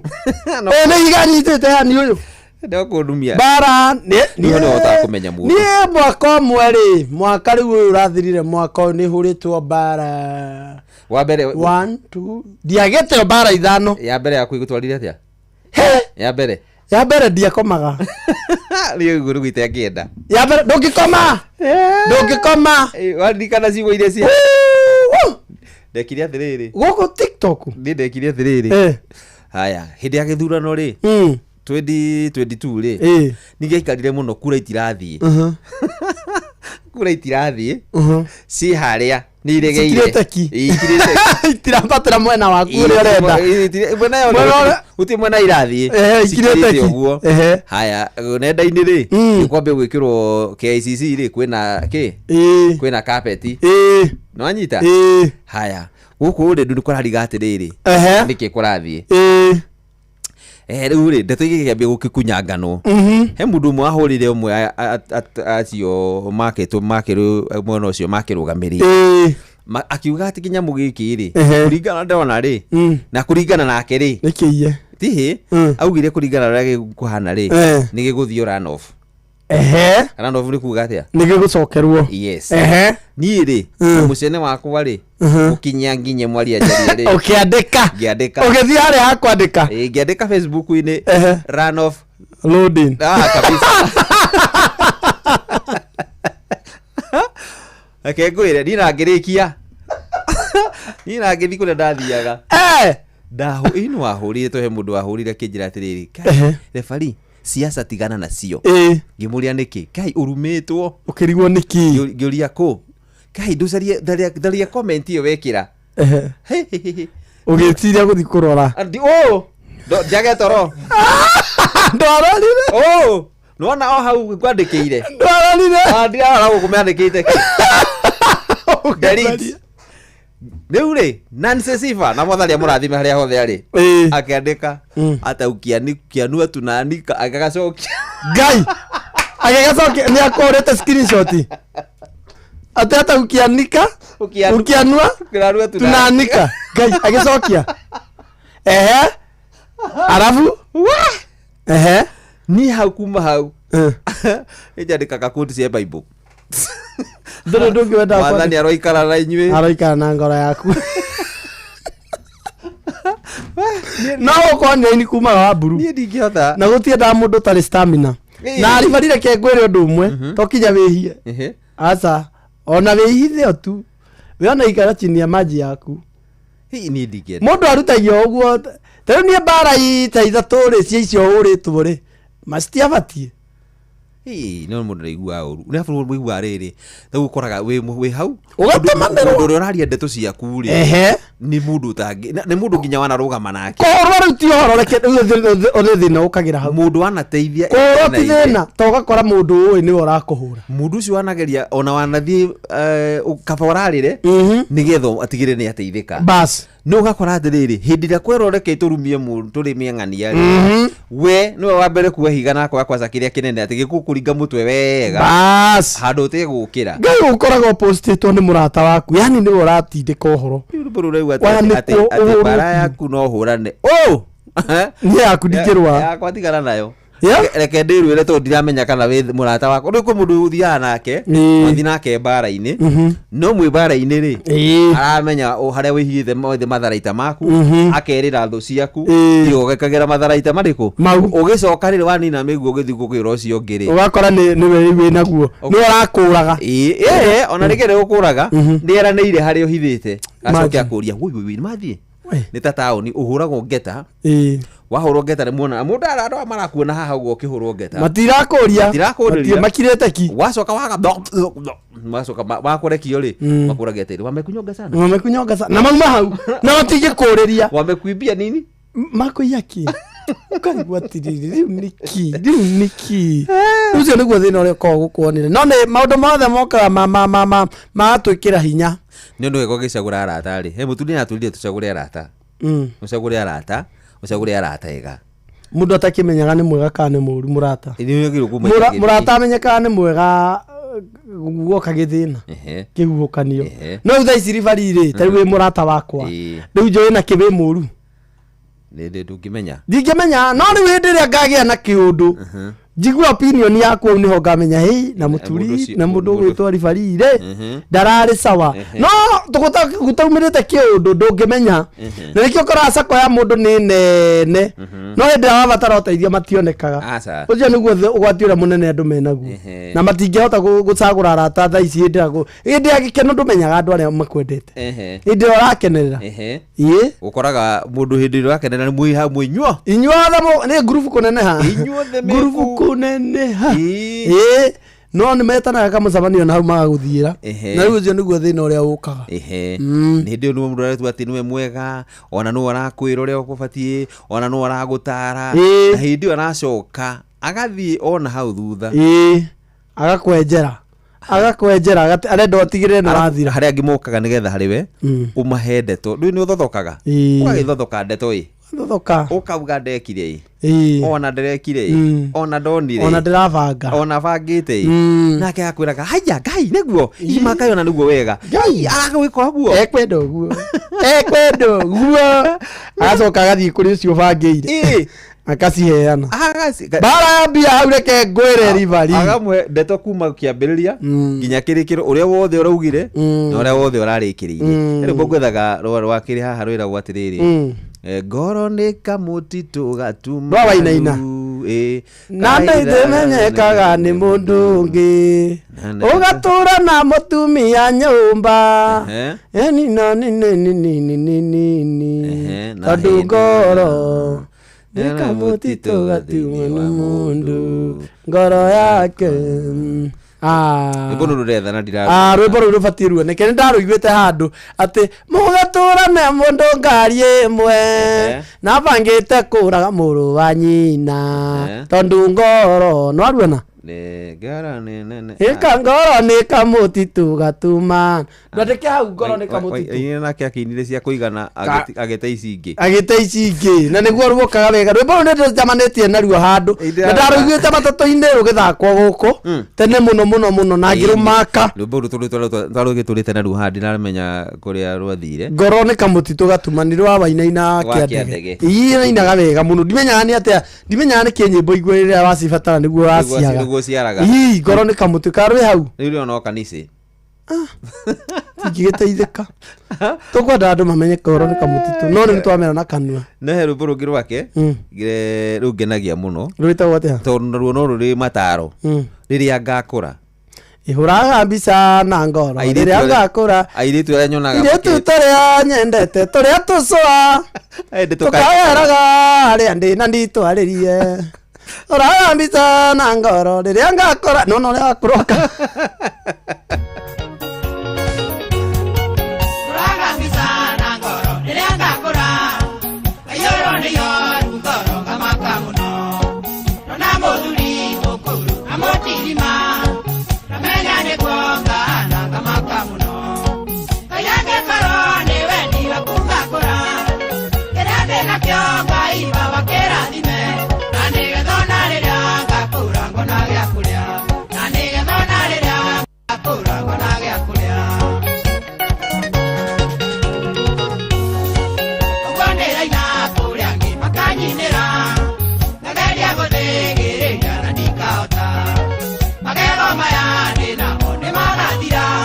C: nĩ iganyitĩte hani ũyũ
B: ndakũndumia
C: bara
B: nĩhotaga kũmenya mũndũ
C: niĩ mwaka ũmwe rĩ mwaka rĩu ũyũ ũrathirire mwaka ũyũ nĩ hũrĩtwo bara
B: wa mbere
C: 1 2 ndiagĩte bara ithano
B: ya mbere yaku igũtwarire atĩa ya mbere ndiakomaga
C: niĩ
B: igũrũ gwĩte angĩenda
C: ya mbere ndũngĩkoma
B: waririkana ciugo iria cia ndekire atĩrĩrĩ
C: gũkũ TikTok
B: niĩ ndekire atĩrĩrĩ haya hĩndĩ ya gĩthurano rĩ 2022 rĩ nĩgĩaikarire mũno kura itirathiĩ kura itirathie si haria ni iregeire
C: ikirete itirabatara mwena waku uri urenda
B: mwena yo uti mwena irathie
C: ikirete
B: uguo haya nenda-ini ri ni kwambe gwikirwo KICC ri kwina kwina carpet no anyita haya guku ri ndu kurariga atiriri niki kurathie riu ri ndeto igikiambia gukikunyangano he mundu mwe ahurire umwe acio makiru mwena ucio makirugamirire akiuga ati kinyamu giki ri kuringana ndona ri na kuringana nake ri
C: nikiye
B: tihi augire kuringana na gikuhana ri ni giguthio run off run off ni kuga atia
C: ni gigucokerwo
B: yes ni ri mucene wakwa ri ukinya nginye mwari ajari ri
C: ukiandika ugithia hari hakwandika
B: ngiandika Facebook ini run off
C: loading
B: kabisa akegwire nina ngirikia nina ngithi kule ndathiaga ndaho ino wahurire to he mundu wahurire kinjira atiriri refari siasa tigana nacio ngimuria niki kai urumitwo
C: ukirigwo niki
B: ngiuria ko kai nducarie ndaria comment iyo wekira
C: ugitiria guthi kurora
B: jage toro
C: ndororire
B: nona hau kwandikire
C: ndororire
B: ndirara gukumandikite delete riu ri Nancy Sifa na mwathari amurathime haria hothe ari akiandika ataukia ni kianua tunanika agagacokia
C: ngai agagacokia ni akorete screenshot ataukia nika ukianua tunanika ngai agicokia arafu
B: ni hau kuma hau ejandikaga kodi cia Bible
C: ndono ndungwenda
B: kwa mwathani aroikara na inyui
C: aroikara na ngoro yaku no ukonya ini kuma wa buru
B: ni ndingihota
C: na gutienda mundu tari stamina na aribarire kengwire undu umwe tokinya wihie aca ona wihithe tu we ona ikara chini ya maji yaku
B: ni ndingihota
C: mundu arutagio uguo tari ni bara ita ithatu ri cia icio uritwo ri mastiabatie
B: no mundu igua uru ni afu igua riri tagu koraga we hau
C: ugatemanero
B: ndu uraria ndeto ciaku ri ni mundu tangi ni mundu nginya wana rugama nake
C: korwa ruti horo reke ole thina ukagira hau
B: mundu wanateithia
C: korwa ti thina to gakora mundu uyu ni urakuhura
B: mundu ucio wanageria ona wanathie kaba urarire nigetho atigire ni ateithika
C: bas
B: no gakora atiriri hindi ria kweroreke turumie mundu turimie ngania we niwe wa mbere kuwa higa nako kwa kiria kinene ati gikukuringa mutwe wega
C: bas
B: handu te gukira
C: ngai ukoraga postitwo ni murata waku yani ni uratindika uhoro
B: buru reu ati bara yaku no hurane
C: ni yaku ndikirwa
B: yakwa tigana nayo reke ndirwire to ndiramenya kana we murata wako ri ku mundu uthia nake muthi nake bara-ini no mwi bara-ini ri aramenya haria wihithe mothe matharaita maku akerira thu ciaku iyo gekagira matharaita mariku ugicoka riri wanina miguo ugithi gukira ucio ngiri
C: ugakora ni we naguo ni urakuraga
B: ona rigere ukuraga ndieranire haria uhithite acoke akuria wi mathie ni ta taoni uhuragwo ngeta wahurwo ngeta muona mundu arado marakuona haha ugo kihurwo ngeta
C: matirakuria makirete ki
B: wacoka wacoka wakurekio ri makuragia tiri wamekunyonga sana
C: na mauma hau na matige kuriria
B: wamekuibia nini
C: makuiya ki ukarigwa tiriri riu niki ucio niguo thina uria ko gukuonire no ni maundu mothe moka matwikira hinya
B: ni undu geko gicagura arata ri he mutuni atulire tucagure arata ucagure arata ega
C: mundu atakimenyaga ni mwega kana ni muru murata
B: ni yagiro kumenya
C: murata amenyeka ni mwega guoka githina kiguokanio no utha icirivari ri tari we murata wakwa riu njoe na kibe muru
B: nende ndungimenya
C: no ni windi ria ngagia na kiundu jigua opinion yaku ni ho ngamenya hei na muturi na mundu gwitwa rifarire ndarari sawa no gutaumirite kiundu ndungimenya na nikio korasa kwa ya mundu ni nene no hindi abatara uteithia mationekaga ucio niguo ugwatiura munene andu menaguo na matingihota gucagura arata tha ici hindi agikeno ndumenyaga andu aria makwendete hindi urakenerera
B: ukoraga mundu hindi urakenerera mwi
C: inyuothe ni group kuneneha group kuneneha no nĩ metanaga kamũcemanio na hau magagũthiĩra na rĩu ũcio nĩguo thĩna ũrĩa ũkaga
B: nĩ hĩndĩ ĩyo nĩwe mũndũ aretua atĩ nĩwe mwega ona nĩwe arakwĩra ũrĩa ũkũbatiĩ ona nĩwe aragũtara na hĩndĩ ĩyo aracoka agathiĩ ona hau thutha
C: agakwenjera arenda ũtigĩrĩre nĩ wathira
B: harĩa angĩ mokaga nĩgetha harĩ we ũmahe ndeto rĩu nĩ ũthothokaga ũgagĩthothoka ndeto ũkauga ndekire ona nderekire ona ndonire
C: ona ndĩrabanga
B: ona bangĩte nake akwĩraga haya Ngai nĩguo ima Ngai ona nĩguo wega Ngai aragwĩka ũguo
C: ekwenda ũguo agacoka agathiĩ kũrĩ ũcio bangĩire akaciheana bara ya mbia hau reke ngwĩre rivari
B: agamwe ndeto kuma kĩambĩrĩria nginya kĩrĩkĩro ũrĩa wothe ũraugire na ũrĩa wothe ũrarĩkĩrĩire rĩu ngwethaga rwa kĩrĩ haha rwĩragwo atĩrĩrĩ ngoro nĩ kamũtitũ gatuma
C: wainaina na ndĩmenyekaga nĩ mũndũ ũngĩ ũgatũra na mũtumia nyũmba nina tondũ ngoro nĩ kamũtitũ gatuma nĩ mũndũ ngoro yake
B: rwĩmbo rũrũ retha na
C: rwĩmbo rũrũ rũbatiĩ ruoneke nĩ ndarũiguĩte handũ atĩ mũgatũra na mũndũ ngari ĩmwe na bangĩte kũraga mũrũ wa nyina tondũ ngoro no aruona ĩka ngoro nĩ kamũtitũ gatuma ndwandĩke hau ngoro nĩ kamũtitũ
B: nake akĩinire cia kũigana agĩte ici ingĩ
C: na nĩguo rũbokaga wega rwĩmbo rũrũ nĩnjamanĩtie naruo handũ na ndarũiguĩte matatũ-inĩ rũgĩthakwo gũkũ tene mũno na ngĩrũmaka
B: rwĩmbo rũrũ twarũgĩtũrĩte naruo haha ndinamenya kũrĩa rwathire
C: ngoro nĩ kamũtitũ gatuma nĩ rwa wainaina kĩandege nainaga wega mũno ndimenyaga nĩ atĩa ndimenyaga nĩ kĩnyĩmbo igua rĩrĩa wacibatara nĩguo waciaga ngoro nĩ kamũtitũ karwĩ hau
B: rĩu ona kanisi
C: ingĩgĩteithĩka tũkwenda andũ mamenye ngoro nĩ kamũtitũ no nĩ twamera na kanua
B: no he rwĩmbo rũngĩ rwake rũu ngenagia mũno
C: rwĩtagwo atĩa
B: tondũ ruo no rũrĩ mataro rĩrĩa ngakũra
C: ihũraga mbica na ngoro rĩrĩa ngakũra
B: airĩtu arĩa nyonaga
C: airĩtu tũrĩa nyendete tũrĩa tũcũa tũkageraga harĩa ndĩ na nditwarĩrie ũraga mbica na ngoro rĩrĩa ngakũra no ũrĩa wakũroka
A: ũraga mbica na ngoro rĩrĩa ngakũra aiyũrwo nĩ yoru ngoro ngamaka mũno rona mũthuri mũkũrũ amũtirima ramenya nĩ kuonga na ngamaka mũno Ngai angĩkorwo nĩ wendi waku ngakũra kĩrĩa ndĩ nakĩo Ngai baba kĩrathime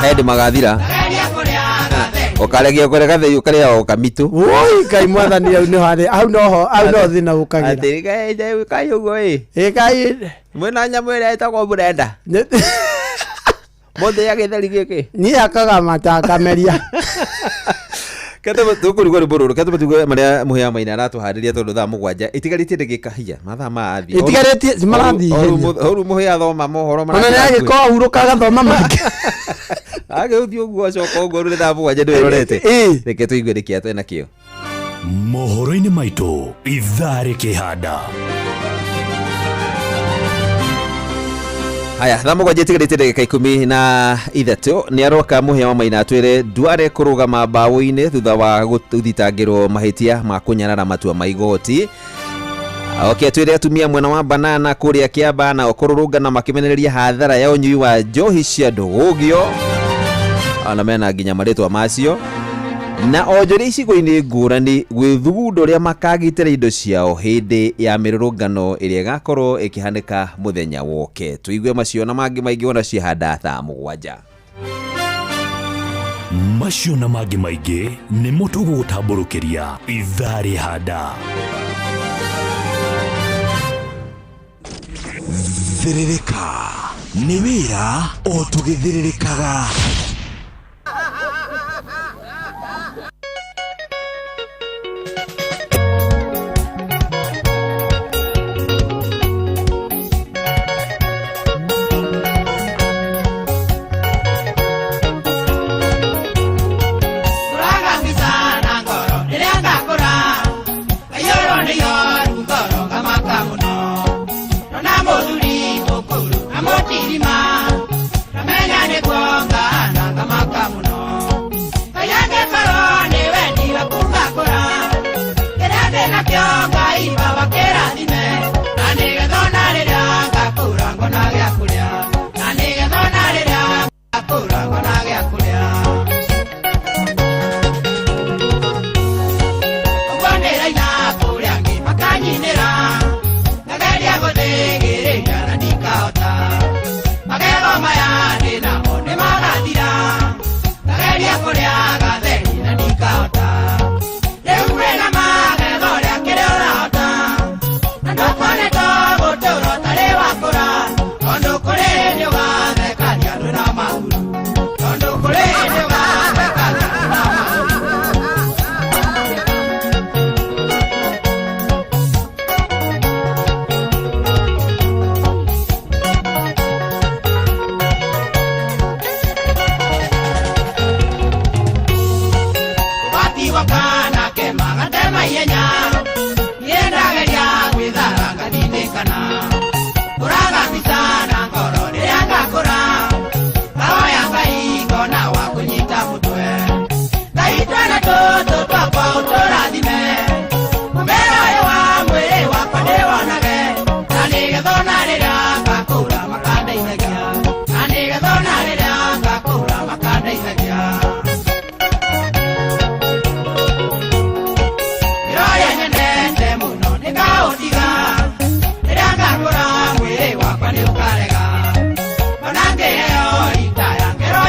B: hĩndĩ magathira ũkaregia kũrega thĩ ũkarĩa o kamitũ
C: Ngai mwathani hau no thĩna ũkagĩra
B: atĩrĩ Ngai ũguo
C: Ngai
B: mwĩna nyamũ ĩrĩa ĩtagwo burenda mũthĩ agĩtheri gĩkĩ
C: niĩ akaga matakameria
B: tũkũrigwo rwĩmbo rũrũ kete tũtigue marĩa Mũhĩa Maina aratũharĩria tondũ thaa 7 itigarĩtie ndagĩka hinya mathaa marathiĩ
C: itigarĩtie marathiĩ
B: hau Mũhĩa athoma mohoro
C: ona nĩ agĩkorwo ahurũka agathoma mangĩ
B: agĩũthiĩ ũguo acoka ũguo rĩrĩ thaa 7 ndwĩrorete reke tũigue rĩkĩa twĩna kĩo
F: mohoro-inĩ maitũ ithaa rĩkĩhanda
B: haya thaa 7 itigarĩtie ndagĩka 13 nĩ aroka Mũhĩa Maina atwĩre ndware kũrũgama mbaũ-inĩ thutha wa gũthitangĩrwo mahĩtia ma kũnyarara matua ma igoti atwĩre atumia mwena wa Banana kũrĩa Kĩamba na kũrũrũngana makĩmenereria hathara ya ũnyui wa njohi cia ndũgũgio ona mena nginya marĩtwa macio na onjoria icigo-inĩ ngũrani gwĩthugunda ũrĩa makagitĩra indo ciao hĩndĩ ya mĩrũrũngano ĩrĩa ĩgakorwo ĩkĩhanĩka mũthenya woke tũigue macio na mangĩ maingĩ ona ciahanda thaa 7
F: macio na mangĩ maingĩ nĩ mũtũgũtambũrũkĩria ithaa rĩhanda
T: thĩrĩrĩka nĩ wĩra o tũgĩthĩrĩrĩkaga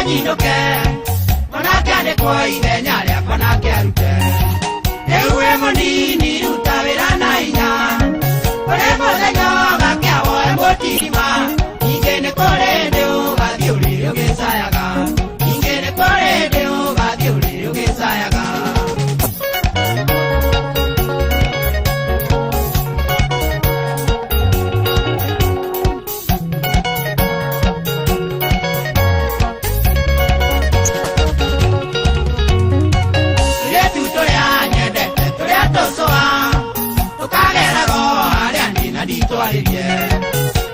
A: nyinduke mwanake andikwo ithenya rĩakwa nake arute rĩu wĩ mũnini ruta wĩra na hinya ũrĩ mũthenya ũgakĩa woe mũtirima ningĩ nĩ kũrĩ ndĩ ũgathiĩ ũrĩrĩ ũgĩcayaga ningĩ nĩ kũrĩ ndĩ ũgathiĩ ũrĩrĩ ũgĩcayaga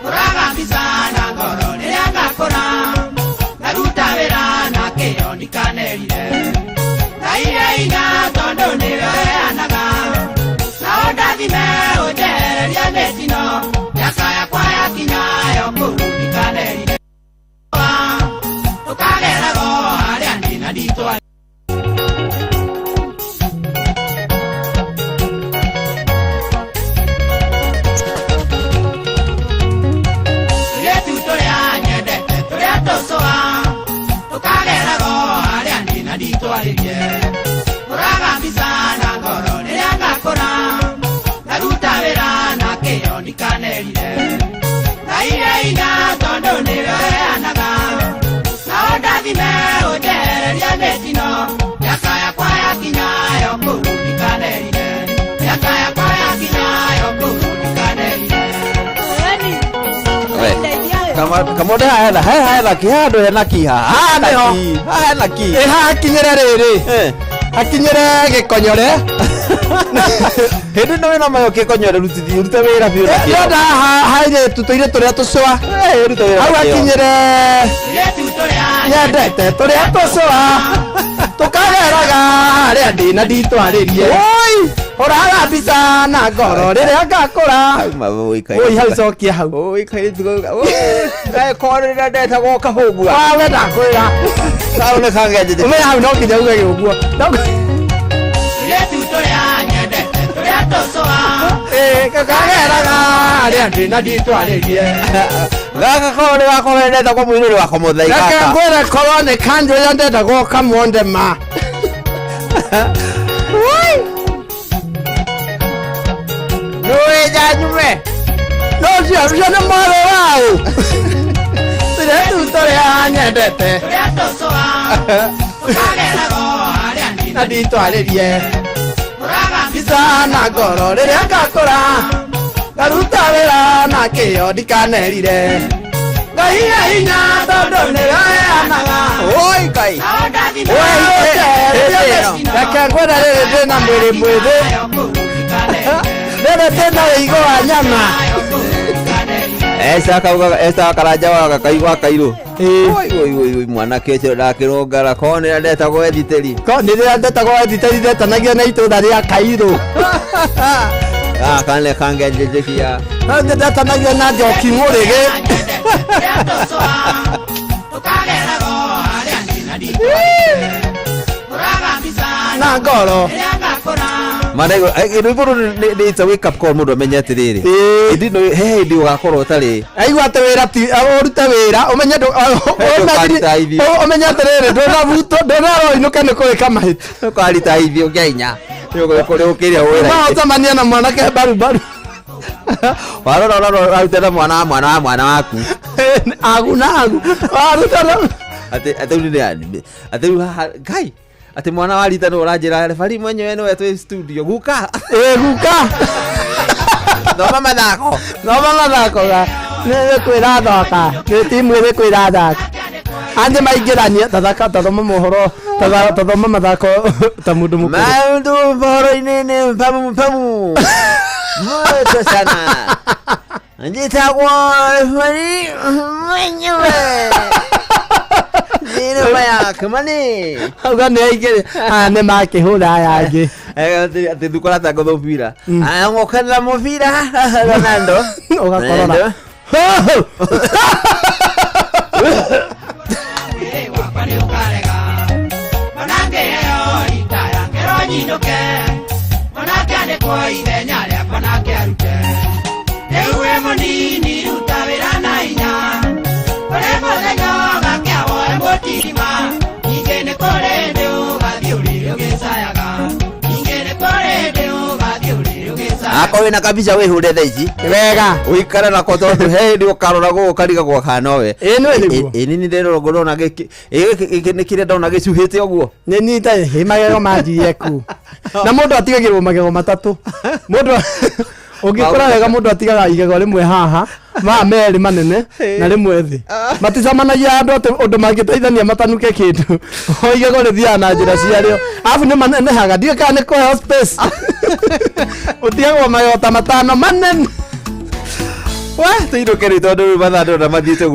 A: Uraga mbicana ngoro rĩrĩa ngakũra ngaruta wĩra na kĩyo ndikanelire ngaire inya tondũ nĩwe weanaga nao ndathime ũnjehereria mĩtino mĩaka yakwa yakinya yo kũu ndikanelire tũkagerago harĩa ndina nditwa Uraga mbicana ngoro rĩrĩa ngakũra ngaruta wĩra na kĩyo ndikanelire ngaire inya tondũ nĩwe weanaga nao ndathime ũnjehereria mĩtino mĩaka yakwa yakinya yo kũu ndikanelire mĩaka yakwa yakinya yo kũu ndikanelire
C: Kamoda hela kihado hena kiha hena ki hakinyere rĩrĩ hakinyere gĩkonyore
B: hĩndĩ no mayo gĩkonyore rute wĩra biũ
C: nda haire tutoire tũrĩa tũcũa hau hakinyere nyendete tũrĩa tũcũa tũkageraga harĩa ndĩna nditwarĩrie Uraga mbica na ngoro rĩrĩa ngakũra oi hau cokia hau
B: oi korĩra ndetagwo kahũgua
C: we ndakwĩra
B: hau nĩ kangenjeje
C: ũmenya hau no nginya uge ũguo kakageraga harĩa ndĩna nditwarĩrie
B: gaka korwo nĩ gakorwo ndetagwo mũirĩrĩ wakwa mũthai
C: gaka ngwĩre korwo nĩ kanjũrĩa ndetagwo kamwondema
B: Nũĩ nyanyume
C: no cio nĩ mwarĩ wao tũrĩa tu tũrĩa nyendete na nditwarĩrie mbica na ngoro rĩrĩa ngakũra ngaruta wĩra na kĩyo ndikanerire ngahinya hinya tondũ nĩwe weanaga
B: oi Ngai
C: reke ngwĩre rĩrĩ ndĩna mwĩrĩ mwĩthĩ rĩrĩ ndĩna wĩigũ wa nyama
B: Esa karanja waga kaigwa kairũ oi mwanake ũcio ndakĩrũngara korwo nĩrĩa ndetagwo Ethiteri
C: nĩrĩa ndetagwo Ethiteri ndetanagia na itũũra rĩa Kairũ
B: gaka nĩ kangenjejekia
C: ndetanagia na Njoki Mũrĩgĩ na ngoro
B: Manego rwĩmbo rũrũ it's a wake up call mũndũ amenye atĩrĩrĩ he hĩndĩ ũgakorwo ũtarĩ
C: aigua atĩ wĩra ti ũrute wĩra ũmenye atĩrĩrĩ ndũnaroinũka nĩ kũrĩka mahĩti
B: ũkaritaithio kĩa hinya ũkĩrĩa wĩra
C: maũcemania na mwanake mbaru
B: warora warute na mwana wa mwana waku
C: agu waruta na
B: atĩ Ngai ati mwana wa rita no uranjira refari mwenyewe no etwe studio guka
C: guka
B: Thoma mathako
C: ga nĩ kwĩra thaka nĩ timu ĩrĩ kwĩra thaka anje maingĩrania tathoma mohoro tathoma mathako ta mũndũ mũkũrũ
B: maũndũ mohoro-inĩ nĩ mpamu moto sana njĩtagwo refari mwenyewe Nino maya kamani
C: auga nĩ aingĩ nĩ makĩhũra aya angĩ
B: ati dukora ta godopira ngokana mofira Ronaldo
C: ugakorora
A: Munini ruta wĩra na hinya ũrĩ mũthenya ũgakĩa woe mũtirima
B: Ako wina kabisa we hure thaici.
C: Wega.
B: Uikara na ko tondu he ndi ukarora go ukariga gwa kanowe. Ni ndero ngorona giki. Ni kire ndona gicuhite oguo.
C: Ni nyita himagego manjie ku. Na mundu atigagirwo magego matatu. Mundu ungikora wega mundu atigaga igego rimwe haha ma meri manene na rimwe thi maticamanagia andu ati undu mangiteithania matanuke kindu igego rithia na njira ciario afu ni manene haga ndio kana ko space utiagwo magego ta matano manene
B: wa tindo keri tondu mathandå na mathiĩte